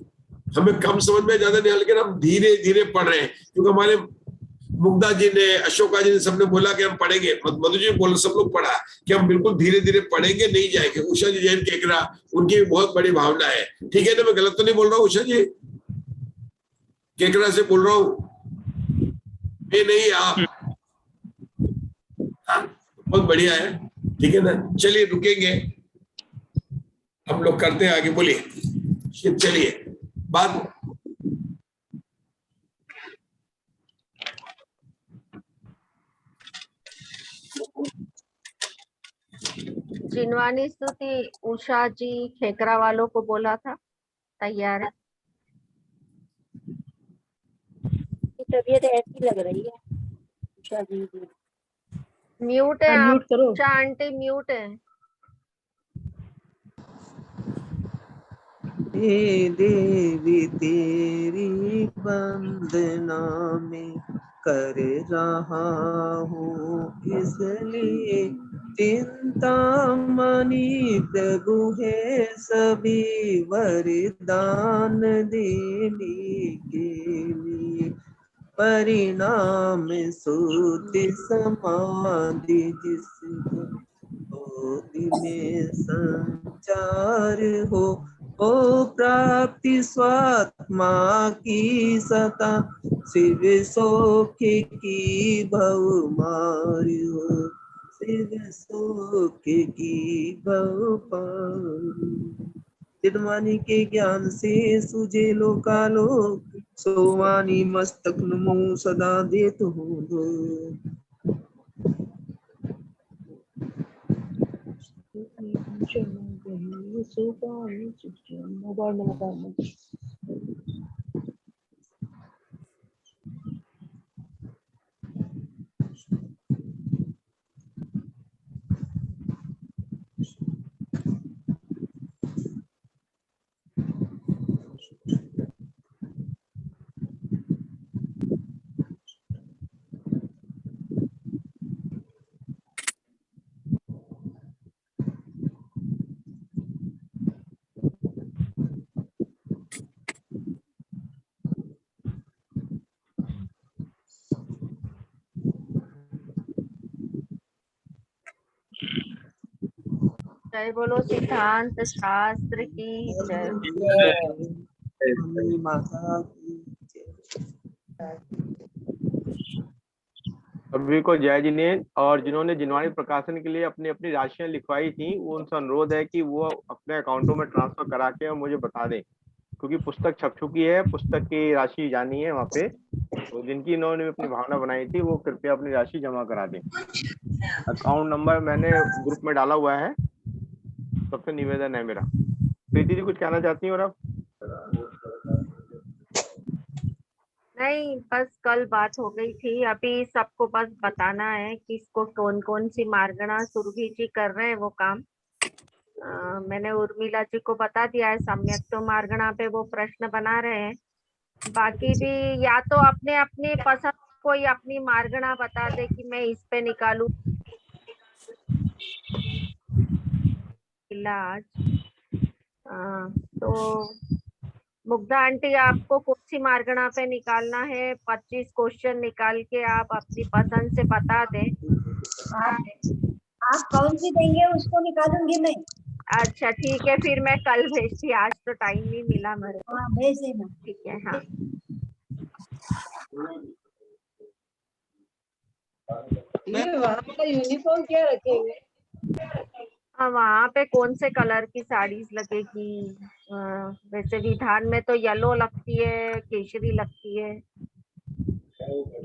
हमें कम समझ में ज्यादा नहीं, लेकिन हम धीरे धीरे पढ़ रहे हैं, क्योंकि हमारे मुग्धा जी ने, अशोका जी ने सबने बोला कि हम पढ़ेंगे, मधु जी बोला, सब लोग पढ़ा कि हम बिल्कुल धीरे धीरे पढ़ेंगे, नहीं जाएंगे। उषा जी जैन केकरा, उनकी भी बहुत बड़ी भावना है, ठीक है ना, मैं गलत तो नहीं बोल रहा हूँ उषा जी? केकरा से बोल रहा हूँ, ये नहीं आप, बहुत बढ़िया है, ठीक है ना। चलिए रुकेंगे, हम लोग करते हैं आगे, बोलिए, चलिए बात। जिनवानी स्तुति उषा जी खेकरा वालों को बोला था, तैयार है? तबीयत ऐसी लग रही है उषा जी की। म्यूट है आप, अनम्यूट करो। उषा आंटी म्यूट है। हे देवी तेरी वंदना में कर रहा हूँ, इसलिए चिंता मनी प्रभु है सभी वरदान देने के लिए। परिणाम सुधि समाधि जिसको बोधि में संचार हो, ओ प्राप्ति स्वात्मा की सता, शिव सौख्य की भव मारी हो, शिव सौख्य की भव पारी। चिन्वानी के ज्ञान से सुझे लोकालोक, सोवानी मस्तक नमो सदा देत हूँ दो। जय बोलो सिद्धांत शास्त्र की जय। माता की जय। सभी को जय जिनेन्द्र। और जिन्होंने जिनवानी प्रकाशन के लिए अपनी अपनी राशियां लिखवाई थी, वो उनसे अनुरोध है कि वो अपने अकाउंटों में ट्रांसफर करा के और मुझे बता दें, क्योंकि पुस्तक छप चुकी है, पुस्तक की राशि जानी है वहाँ पे। तो जिनकी इन्होंने अपनी भावना बनाई थी वो कृपया अपनी राशि जमा करा दें। अकाउंट नंबर मैंने ग्रुप में डाला हुआ है, सबसे निवेदन है मेरा। प्रीति जी कुछ कहना चाहती हैं? और आप? नहीं, बस कल बात हो गई थी, अभी सबको बस बताना है किसको कौन कौन सी मार्गणा। सुरभि जी कर रहे हैं वो काम। मैंने उर्मिला जी को बता दिया है, सम्यक तो मार्गणा पे वो प्रश्न बना रहे हैं। बाकी भी या तो अपने अपनी पसंद कोई अपनी मार्गणा बता दे कि मैं इस पे निकालू आज। तो मुग्धा आंटी, आपको कौन सी मार्गणा पे निकालना है? 25 क्वेश्चन निकाल के आप अपनी पसंद से बता दें। आप कौन सी देंगे उसको निकालूंगी मैं। अच्छा ठीक है, फिर मैं कल भेजती, आज तो टाइम नहीं मिला मेरे को। हाँ भेज देना। ठीक है। हाँ ये वहाँ का यूनिफॉर्म क्या रखेंगे? वहाँ पे कौन से कलर की साड़ीज लगेगी? वैसे विधान में तो येलो लगती है, केसरी लगती है।